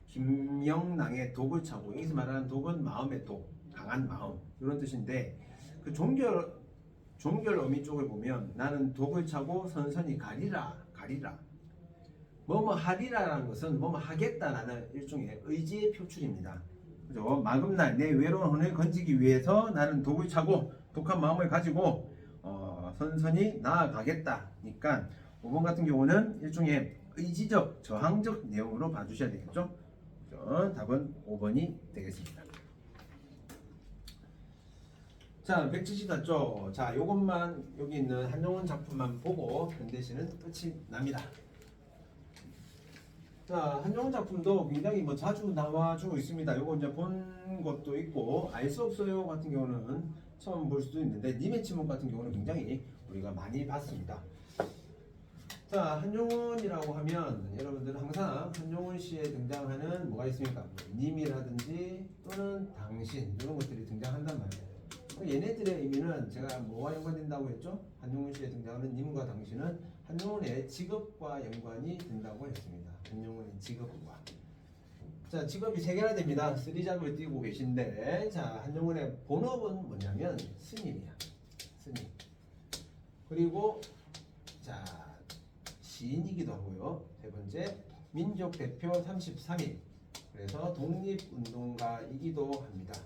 Speaker 1: 김영랑의 독을 차고, 여기서 말하는 독은 마음의 독, 강한 마음 이런 뜻인데, 그 종결 어미 쪽을 보면 나는 독을 차고 선선히 가리라 뭐뭐 하리라라는 것은 뭐뭐 하겠다라는 일종의 의지의 표출입니다. 그죠? 마금날 내 외로운 혼을 건지기 위해서 나는 독을 차고 독한 마음을 가지고 선선히 나아가겠다니까 5번 같은 경우는 일종의 의지적 저항적 내용으로 봐주셔야 되겠죠. 답은 5번이 되겠습니다. 자, 174쪽. 자, 요것만 여기 있는 한용운 작품만 보고 현대시는 끝이 납니다. 자, 한정훈 작품도 굉장히 뭐 자주 나와주고 있습니다. 요거 이제 본 것도 있고 알 수 없어요 같은 경우는 처음 볼 수도 있는데 님의 침묵 같은 경우는 굉장히 우리가 많이 봤습니다. 자, 한정훈이라고 하면 여러분들은 항상 한정훈 씨에 등장하는 뭐가 있습니까? 님이라든지 또는 당신 이런 것들이 등장한단 말이에요. 얘네들의 의미는 제가 뭐와 연관된다고 했죠? 한정훈 씨에 등장하는 님과 당신은 한정훈의 직업과 연관이 된다고 했습니다. 한정훈의 직업과. 자, 직업이 3개나 됩니다. 3잡을 띄고 계신데, 자, 한정훈의 본업은 뭐냐면 스님이야. 스님. 그리고 자, 시인이기도 하고요. 3번째, 민족 대표 33인. 그래서 독립운동가이기도 합니다.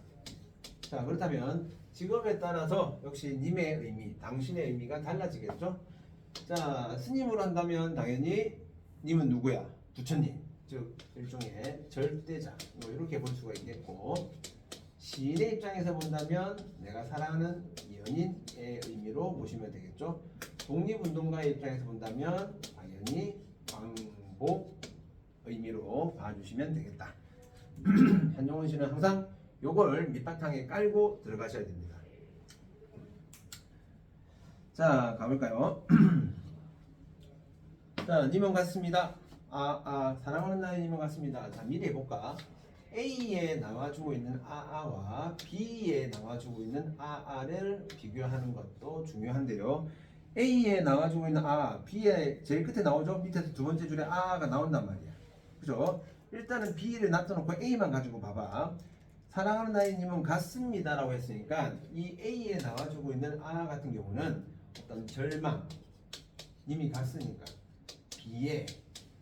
Speaker 1: 자, 그렇다면 직업에 따라서 역시 님의 의미, 당신의 의미가 달라지겠죠? 자, 스님으로 한다면 당연히 님은 누구야? 부처님, 즉 일종의 절대자, 뭐 이렇게 볼 수가 있겠고, 시인의 입장에서 본다면 내가 사랑하는 연인의 의미로 보시면 되겠죠? 독립운동가의 입장에서 본다면 당연히 광복 의미로 봐주시면 되겠다. 한정훈 씨는 항상 요걸 밑바탕에 깔고 들어가셔야 됩니다. 자, 가볼까요? 자, 님은 같습니다. 사랑하는 나의 님은 같습니다. 자, 미리 해볼까? A에 나와주고 있는 와 B에 나와주고 있는 를 비교하는 것도 중요한데요. A에 나와주고 있는 B에 제일 끝에 나오죠? 밑에서 두 번째 줄에 가 나온단 말이야. 그죠? 일단은 B를 놔둬놓고 A만 가지고 봐봐. 사랑하는 나의 님은 같습니다 라고 했으니까 이 A에 나와주고 있는 같은 경우는 어떤 절망, 님이 같으니까 B에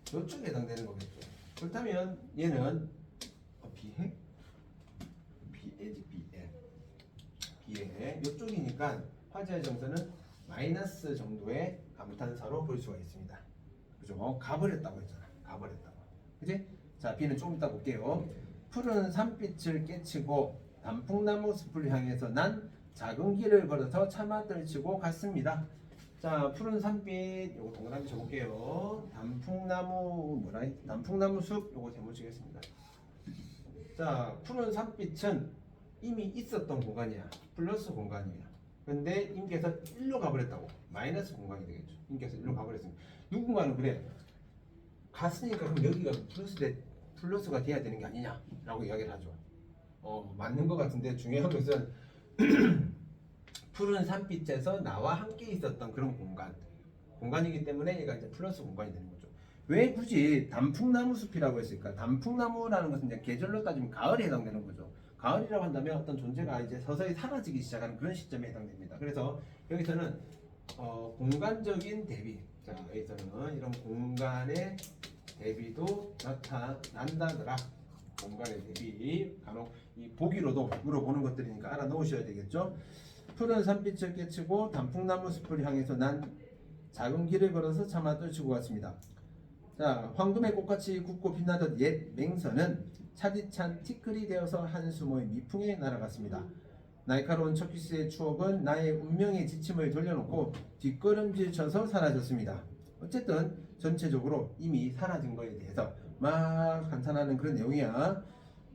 Speaker 1: 이쪽에 해당되는 거겠죠. 그렇다면 얘는 B에? B에 이쪽이니까 화자의 정서는 마이너스 정도의 감탄사로 볼 수가 있습니다. 그죠? 가버렸다고 했잖아. 가버렸다고. 그지? 자, B는 조금 이따 볼게요. 푸른 산빛을 깨치고 단풍나무 숲을 향해서 난 작은 길을 걸어서 차마 떨치고 갔습니다. 자, 푸른 산빛 요거 동그라미 쳐볼게요. 단풍나무 숲 요거 제목 치겠습니다. 자, 푸른 산빛은 이미 있었던 공간이야. 플러스 공간이야. 근데 임께서 1로 가버렸다고. 마이너스 공간이 되겠죠. 임께서 1로 가버렸습니다. 누군가는 그래. 갔으니까 그럼 여기가 플러스가 돼야 되는 게 아니냐라고 이야기를 하죠. 맞는 것 같은데 중요한 것은 푸른 산빛에서 나와 함께 있었던 그런 공간이기 때문에 얘가 이제 플러스 공간이 되는 거죠. 왜 굳이 단풍나무 숲이라고 했을까? 단풍나무라는 것은 이제 계절로 따지면 가을에 해당되는 거죠. 가을이라고 한다면 어떤 존재가 이제 서서히 사라지기 시작하는 그런 시점에 해당됩니다. 그래서 여기서는 공간적인 대비, 자 여기서는 이런 공간의 대비도 나타난다더라. 공간의 대비, 간혹 이 보기로도 물어보는 것들이니까 알아 놓으셔야 되겠죠. 푸른 산빛을 깨치고 단풍나무 숲을 향해서 난 작은 길을 걸어서 차마 떨치고 갔습니다. 자, 황금의 꽃같이 굵고 빛나던 옛 맹선은 차디찬 티끌이 되어서 한수모의 미풍에 날아갔습니다. 날카로운 척키스의 추억은 나의 운명의 지침을 돌려놓고 뒷걸음질 쳐서 사라졌습니다. 어쨌든 전체적으로 이미 사라진 거에 대해서 막 감탄하는 그런 내용이야.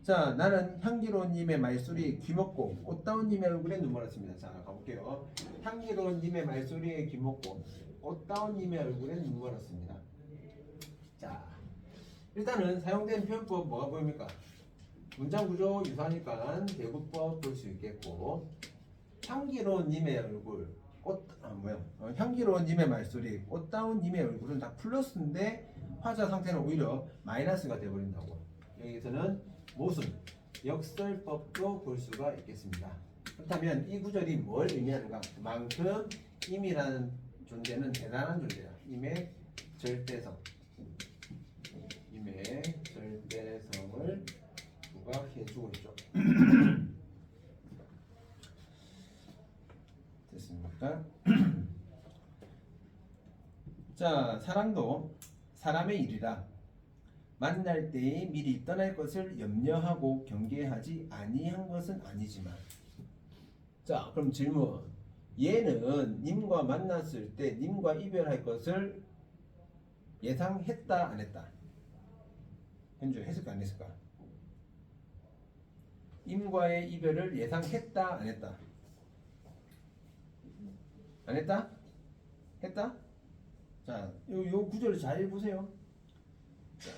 Speaker 1: 자, 나는 향기로운 님의 말소리에 귀먹고 꽃다운 님의 얼굴에 눈물었습니다. 자, 가볼게요. 향기로운 님의 말소리에 귀먹고 꽃다운 님의 얼굴에 눈물었습니다. 자, 일단은 사용된 표현법 뭐가 보입니까? 문장 구조 유사하니까 대구법 볼 수 있겠고, 향기로운 님의 얼굴, 향기로운 님의 말소리, 꽃다운 님의 얼굴은 다 플러스인데 화자 상태는 오히려 마이너스가 되어버린다고. 여기서는 모순, 역설법도 볼 수가 있겠습니다. 그렇다면 이 구절이 뭘 의미하는가? 그만큼 임이라는 존재는 대단한 존재야. 임의 절대성, 임의 절대성을 부각해주고 있죠. 됐습니까? 자, 사랑도 사람의 일이라 만날 때에 미리 떠날 것을 염려하고 경계하지 아니한 것은 아니지만. 자, 그럼 질문. 얘는 님과 만났을 때 님과 이별할 것을 예상했다 안 했다? 현주야 했을까 안 했을까? 임과의 이별을 예상했다 안 했다? 안 했다? 했다? 자, 요 구절을 잘 보세요. 자,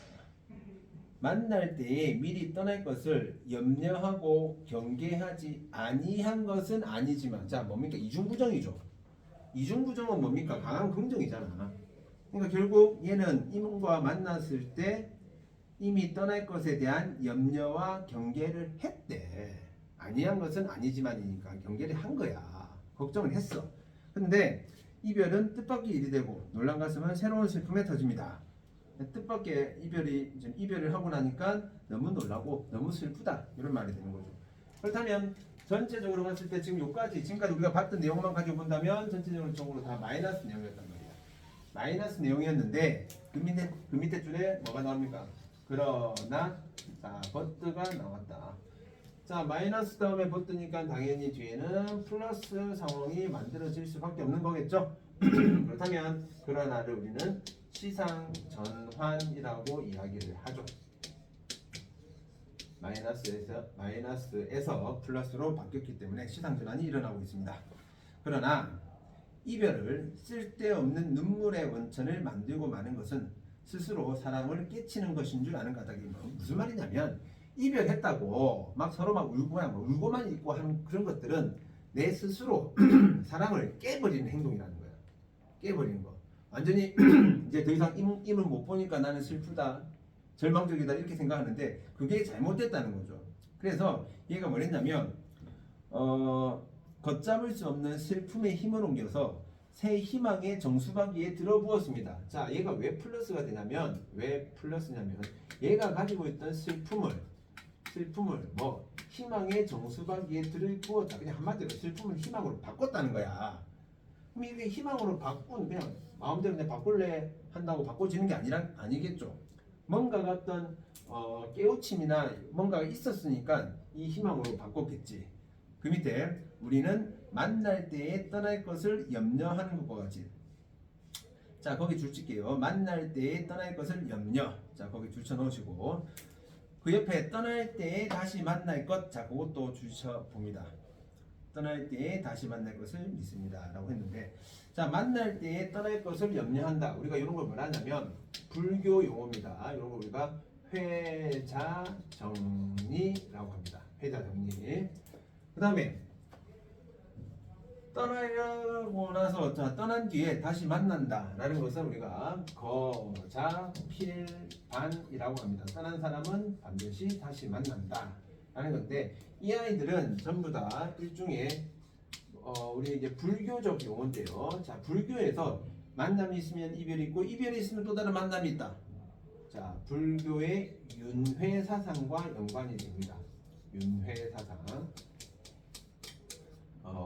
Speaker 1: 만날 때에 미리 떠날 것을 염려하고 경계하지 아니한 것은 아니지만, 자 뭡니까? 이중부정이죠. 이중부정은 뭡니까? 강한 긍정이잖아. 그러니까 결국 얘는 임과 만났을 때 이미 떠날 것에 대한 염려와 경계를 했대. 아니한 것은 아니지만이니까 경계를 한 거야. 걱정을 했어. 근데 이별은 뜻밖의 일이 되고 놀란 가슴은 새로운 슬픔에 터집니다. 뜻밖의 이별을 하고 나니까 너무 놀라고 너무 슬프다 이런 말이 되는 거죠. 그렇다면 전체적으로 봤을 때 지금까지 우리가 봤던 내용만 가지고 본다면 전체적으로 다 마이너스 내용이었단 말이야. 마이너스 내용이었는데 그 밑에 줄에 뭐가 나옵니까? 그러나 자 버트가 나왔다. 자 마이너스 다음에 버트니까 당연히 뒤에는 플러스 상황이 만들어질 수밖에 없는 거겠죠. 그렇다면 그러나를 우리는 시상 전환이라고 이야기를 하죠. 마이너스에서 플러스로 바뀌었기 때문에 시상 전환이 일어나고 있습니다. 그러나 이별을 쓸데없는 눈물의 원천을 만들고 마는 것은 스스로 사랑을 깨치는 것인 줄 아는 까닭이 무슨 말이냐면 이별했다고 막 서로 막 울고만 있고 하는 그런 것들은 내 스스로 사랑을 깨버리는 행동이라는 거야. 깨버리는 거. 완전히 이제 더 이상 임을 못 보니까 나는 슬프다, 절망적이다 이렇게 생각하는데 그게 잘못됐다는 거죠. 그래서 얘가 뭐랬냐면 걷잡을 수 없는 슬픔의 힘을 옮겨서 새 희망의 정수박이에 들어부었습니다. 자, 얘가 왜 플러스가 되냐면 얘가 가지고 있던 슬픔을 희망의 정수박이에 들어부었다. 그냥 한마디로 슬픔을 희망으로 바꿨다는 거야. 그럼 이게 희망으로 그냥 마음대로 그냥 바꿀래 한다고 바꿔지는 게 아니겠죠. 뭔가가 어떤 깨우침이나 뭔가가 있었으니까 이 희망으로 바꿨겠지. 그 밑에 우리는 만날 때에 떠날 것을 염려하는 것과 같이. 자 거기 줄 칠게요. 만날 때에 떠날 것을 염려. 자 거기 줄 쳐 넣으시고 그 옆에 떠날 때에 다시 만날 것. 자 그것도 줄 쳐 봅니다. 떠날 때에 다시 만날 것을 믿습니다 라고 했는데, 자 만날 때에 떠날 것을 염려한다. 우리가 이런 걸 뭐라 하냐면 불교 용어입니다. 이런 거 우리가 회자정리라고 합니다. 회자정리. 그 다음에 떠나고 나서 떠난 뒤에 다시 만난다 라는 것은 우리가 거자필반이라고 합니다. 떠난 사람은 반드시 다시 만난다 라는 건데, 이 아이들은 전부 다 일종의 우리 이제 불교적 용어인데요. 자 불교에서 만남이 있으면 이별이 있고 이별이 있으면 또 다른 만남이 있다. 자 불교의 윤회 사상과 연관이 됩니다. 윤회 사상.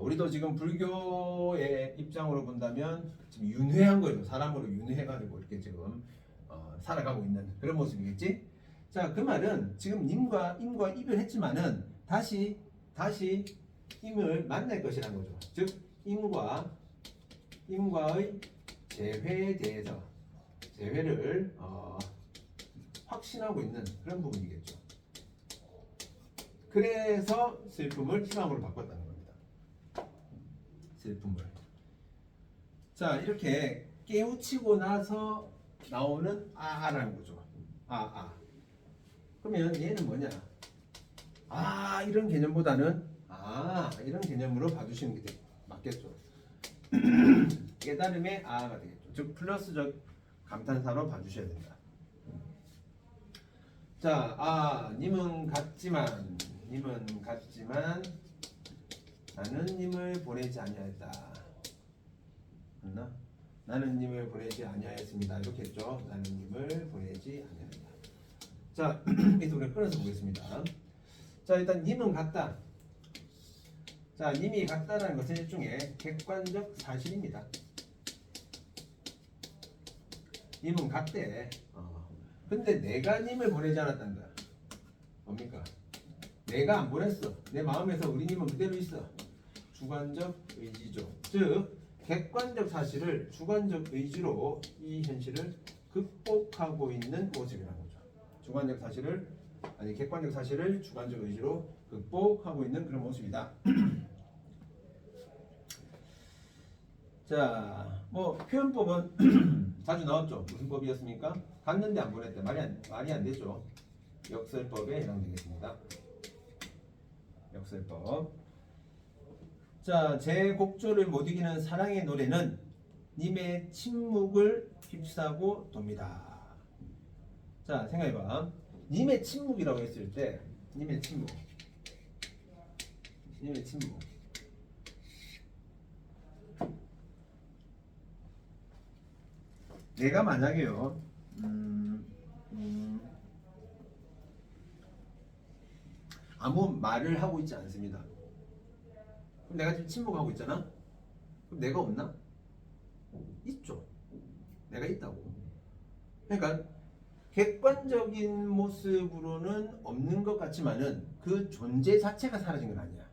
Speaker 1: 우리도 지금 불교의 입장으로 본다면 지금 윤회한 거죠. 사람으로 윤회해가지고 이렇게 지금 살아가고 있는 그런 모습이겠지. 자, 그 말은 지금 임과 이별했지만은 다시 임을 만날 것이라는 거죠. 즉 임과의 재회에 대해서 재회를 확신하고 있는 그런 부분이겠죠. 그래서 슬픔을 희망으로 바꿨다는 겁니다. 슬픔을. 자 이렇게 깨우치고 나서 나오는 아라는 거죠. 그러면 얘는 뭐냐? 이런 개념보다는 이런 개념으로 봐주시는 게 맞겠죠. 깨달음의 아가 되겠죠. 즉 플러스적 감탄사로 봐주셔야 된다. 자, 님은 같지만 나는 님을 보내지 아니하였다. 맞나? 나는 님을 보내지 아니하였습니다. 이렇게 했죠. 나는 님을 보내지 아니하였다. 자, 그래서 우리가 끊어서 보겠습니다. 자, 일단 님은 같다. 자, 님이 같다라는 것은 일종의 객관적 사실입니다. 님은 같대. 근데 내가 님을 보내지 않았다는 거야. 뭡니까? 내가 안 보냈어. 내 마음에서 우리 님은 그대로 있어. 주관적 의지죠. 즉 객관적 사실을 주관적 의지로 이 현실을 극복하고 있는 모습이라는 거죠. 주관적 사실을 아니 객관적 사실을 주관적 의지로 극복하고 있는 그런 모습이다. 자, 뭐 표현법은 자주 나왔죠. 무슨 법이었습니까? 갔는데 안 보냈대. 말이 안 되죠. 역설법에 해당되겠습니다. 역설법. 자, 제 곡조를 못 이기는 사랑의 노래는 님의 침묵을 휩싸고 돕니다. 자, 생각해봐. 님의 침묵이라고 했을 때, 님의 침묵. 내가 만약에요, 아무 말을 하고 있지 않습니다. 그럼 내가 지금 침묵하고 있잖아? 그럼 내가 없나? 있죠. 내가 있다고. 그러니까 객관적인 모습으로는 없는 것 같지만은 그 존재 자체가 사라진 건 아니야.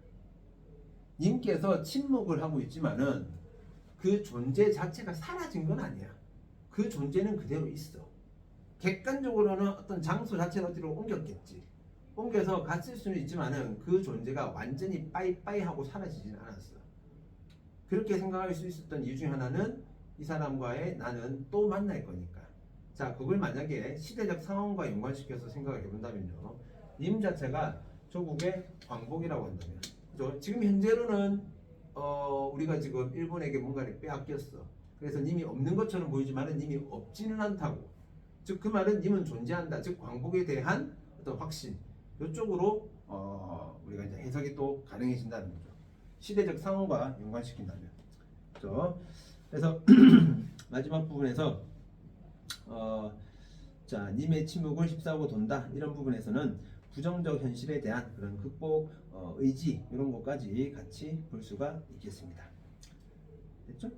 Speaker 1: 님께서 침묵을 하고 있지만은 그 존재 자체가 사라진 건 아니야. 그 존재는 그대로 있어. 객관적으로는 어떤 장소 자체를 어디로 옮겼겠지. 옮겨서 갔을 수는 있지만은 그 존재가 완전히 빠이빠이 하고 사라지진 않았어. 그렇게 생각할 수 있었던 이유 중에 하나는 이 사람과의 나는 또 만날 거니까. 자, 그걸 만약에 시대적 상황과 연관시켜서 생각을 해본다면요. 님 자체가 조국의 광복이라고 한다면, 그죠? 지금 현재로는 우리가 지금 일본에게 뭔가를 빼앗겼어. 그래서 님이 없는 것처럼 보이지만은 님이 없지는 않다고. 즉 그 말은 님은 존재한다. 즉 광복에 대한 어떤 확신. 이쪽으로 우리가 이제 해석이 또 가능해진다는 거죠. 시대적 상황과 연관시킨다면. 그렇죠? 그래서 마지막 부분에서 자, 님의 침묵을 휩싸고 돈다 이런 부분에서는 부정적 현실에 대한 그런 극복 의지 이런 것까지 같이 볼 수가 있겠습니다. 됐죠?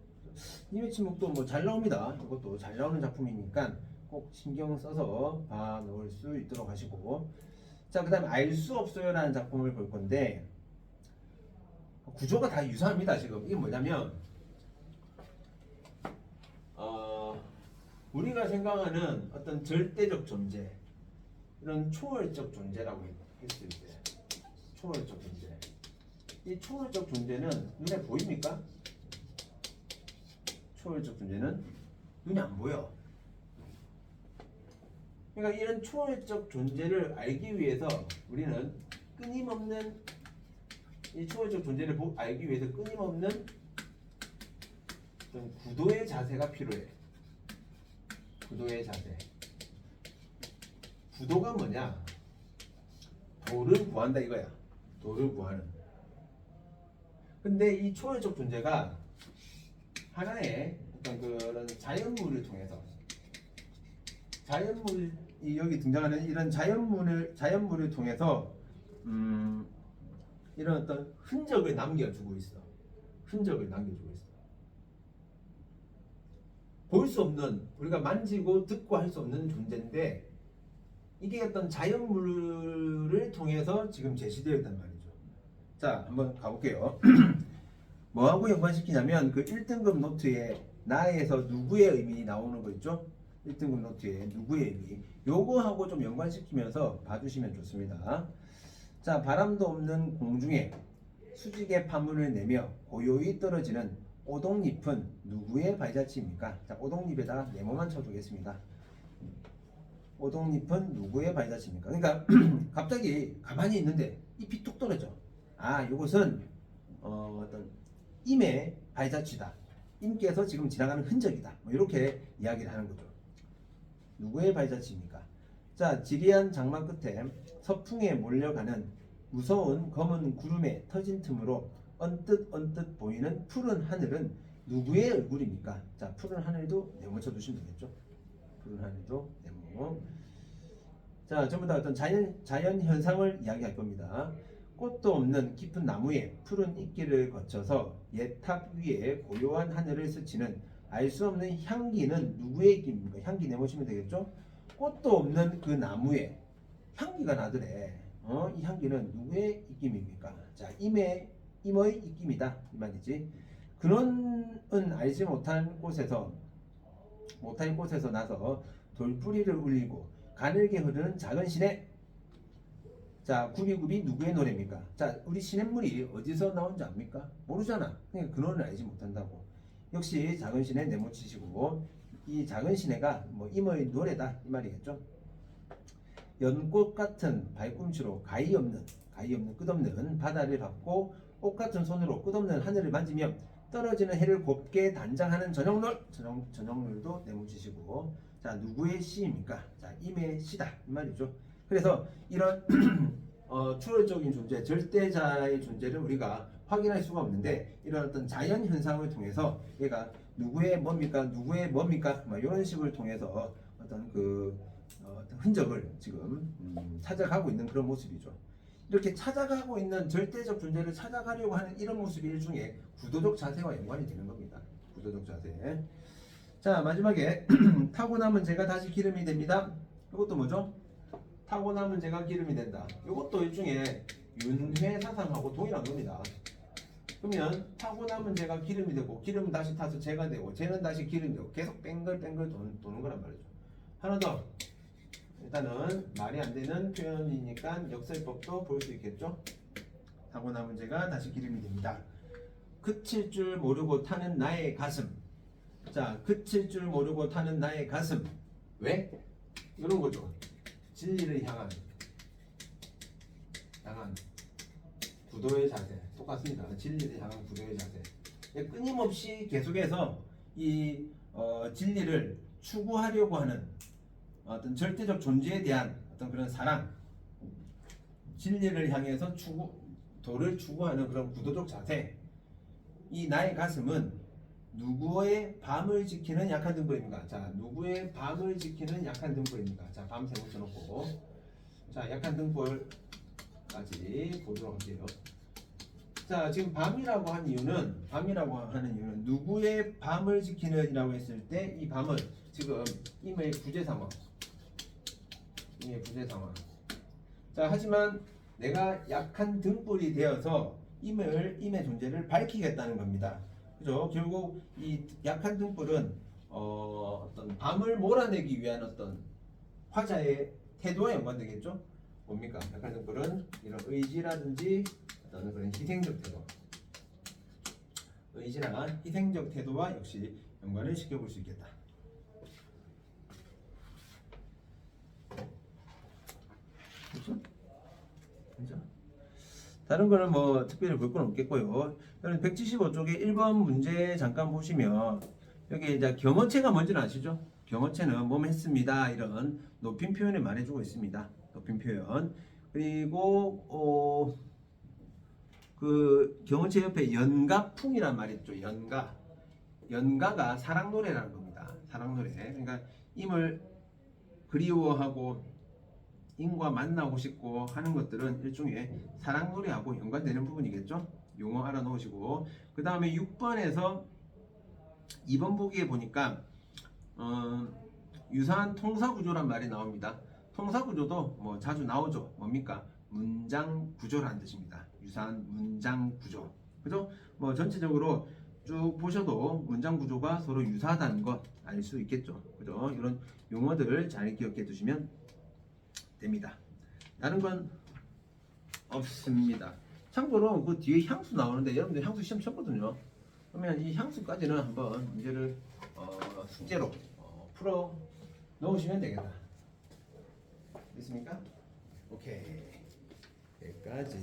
Speaker 1: 님의 침묵도 뭐 잘 나옵니다. 이것도 잘 나오는 작품이니까 꼭 신경 써서 봐 놓을 수 있도록 하시고, 자, 그 다음에 알 수 없어요 라는 작품을 볼 건데, 구조가 다 유사합니다. 지금 이게 뭐냐면 우리가 생각하는 어떤 절대적 존재, 이런 초월적 존재라고 했을 때, 초월적 존재, 이 초월적 존재는 눈에 보입니까? 초월적 존재는 눈이 안 보여. 그러니까 이런 초월적 존재를 알기 위해서 우리는 끊임없는 이 초월적 존재를 알기 위해서 끊임없는 어떤 구도의 자세가 필요해. 구도의 자세. 구도가 뭐냐? 도를 구한다 이거야. 도를 구하는. 근데 이 초월적 존재가 하나의 어떤 그런 자연물을 통해서, 자연물이 여기 등장하는 이런 자연물을 통해서 이런 어떤 흔적을 남겨주고 있어. 흔적을 남겨주고 있어. 볼 수 없는, 우리가 만지고 듣고 할 수 없는 존재인데 이게 어떤 자연물을 통해서 지금 제시되어 있단 말이죠. 자, 한번 가볼게요. 뭐하고 연관시키냐면 그 1등급 노트에 나에서 누구의 의미 나오는 거 있죠? 1등급 노트에 누구의 의미, 요거하고 좀 연관시키면서 봐주시면 좋습니다. 자, 바람도 없는 공중에 수직의 파문을 내며 고요히 떨어지는 오동잎은 누구의 발자취입니까? 자, 오동잎에다가 네모만 쳐두겠습니다. 오동잎은 누구의 발자취입니까? 그러니까 갑자기 가만히 있는데 잎이 툭 떨어져. 아, 이것은 어떤 임의 발자취다. 임께서 지금 지나가는 흔적이다. 뭐 이렇게 이야기를 하는 거죠. 누구의 발자취입니까? 자, 지리한 장마 끝에 서풍에 몰려가는 무서운 검은 구름의 터진 틈으로 언뜻 보이는 푸른 하늘은 누구의 얼굴입니까? 자, 푸른 하늘도 네모 쳐두시면 되겠죠. 푸른 하늘도 네모. 자, 전부 다 어떤 자연 현상을 이야기할 겁니다. 꽃도 없는 깊은 나무에 푸른 잎길을 거쳐서 예탑 위에 고요한 하늘을 스치는 알 수 없는 향기는 누구의 입김입니까? 향기 내보시면 되겠죠? 꽃도 없는 그 나무에 향기가 나더래. 이 향기는 누구의 입김입니까? 자, 임의 입김이다 이 말이지. 근원은 알지 못한 곳에서 나서 돌뿌리를 울리고 가늘게 흐르는 작은 시내. 자, 굽이굽이 누구의 노래입니까? 자, 우리 시냇물이 어디서 나온지 압니까? 모르잖아. 그러니까 근원을 알지 못한다고. 역시 작은 시내 네모치시고, 이 작은 시내가 뭐 임의 노래다 이 말이겠죠. 연꽃 같은 발꿈치로 가히 없는 끝없는 바다를 밟고 옷 같은 손으로 끝없는 하늘을 만지며 떨어지는 해를 곱게 단장하는 저녁놀도 네모치시고, 자, 누구의 시입니까? 자, 임의 시다 이 말이죠. 그래서 이런 추월적인 존재, 절대자의 존재를 우리가 확인할 수가 없는데, 이런 어떤 자연 현상을 통해서 얘가 누구의 뭡니까 뭐 이런 식을 통해서 어떤 어떤 흔적을 지금 찾아가고 있는 그런 모습이죠. 이렇게 찾아가고 있는 절대적 존재를 찾아가려고 하는 이런 모습이 일종의 구도적 자세와 연관이 되는 겁니다. 구도적 자세. 자, 마지막에 타고 남은 재가 다시 기름이 됩니다. 이것도 뭐죠? 타고 남은 재가 기름이 된다. 이것도 일종의 윤회 사상하고 동일한 겁니다. 그러면 타고 남은 재가 기름이 되고, 기름은 다시 타서 재가 되고, 재는 다시 기름이 되고, 계속 뱅글뱅글 도는 거란 말이죠. 하나 더. 일단은 말이 안 되는 표현이니까 역설법도 볼 수 있겠죠. 타고 남은 재가 다시 기름이 됩니다. 그칠 줄 모르고 타는 나의 가슴. 자, 그칠 줄 모르고 타는 나의 가슴. 왜? 이런 거죠. 진리를 향한 구도의 자세. 똑같습니다. 진리를 향한 구도의 자세. 끊임없이 계속해서 이 진리를 추구하려고 하는 어떤 절대적 존재에 대한 어떤 그런 사랑, 진리를 향해서 도를 추구하는 그런 구도적 자세. 이 나의 가슴은 누구의 밤을 지키는 약한 등불입니까? 자, 누구의 밤을 지키는 약한 등불입니까? 자, 밤 세 붙여놓고, 자, 약한 등불까지 보도록 할게요. 자, 지금 밤이라고 하는 이유는 누구의 밤을 지키는이라고 했을 때, 이 밤은 지금 임의 부재 상황. 자, 하지만 내가 약한 등불이 되어서 임의 존재를 밝히겠다는 겁니다. 그죠? 결국 이 약한 등불은 어떤 밤을 몰아내기 위한 어떤 화자의 태도와 연관되겠죠? 뭡니까? 약한 등불은 이런 의지라든지 어떤 그런 희생적 태도, 의지나 희생적 태도와 역시 연관을 시켜볼 수 있겠다. 그렇죠? 다른 거는 뭐 특별히 볼 건 없겠고요. 175쪽에 1번 문제 잠깐 보시면, 여기 이제 경어체가 뭔지는 아시죠? 경어체는 몸 했습니다 이런 높임 표현을 말해주고 있습니다. 높임 표현. 그리고 그 경어체 옆에 연가풍이란 말이 있죠. 연가가 사랑 노래라는 겁니다. 사랑 노래. 그러니까 임을 그리워하고 인과 만나고 싶고 하는 것들은 일종의 사랑 노래하고 연관되는 부분이겠죠. 용어 알아놓으시고, 그 다음에 6번에서 2번 보기에 보니까 유사한 통사구조란 말이 나옵니다. 통사구조도 뭐 자주 나오죠. 뭡니까? 문장구조라는 뜻입니다. 유사한 문장구조. 그죠? 뭐 전체적으로 쭉 보셔도 문장구조가 서로 유사하다는 것 알 수 있겠죠. 그죠? 이런 용어들을 잘 기억해 두시면 됩니다. 다른 건 없습니다. 참고로 그 뒤에 향수 나오는데, 여러분들 향수 시험 쳤거든요. 그러면 이 향수까지는 한번 문제를 숙제로 풀어 놓으시면 되겠다. 됐습니까? 오케이. 여기까지.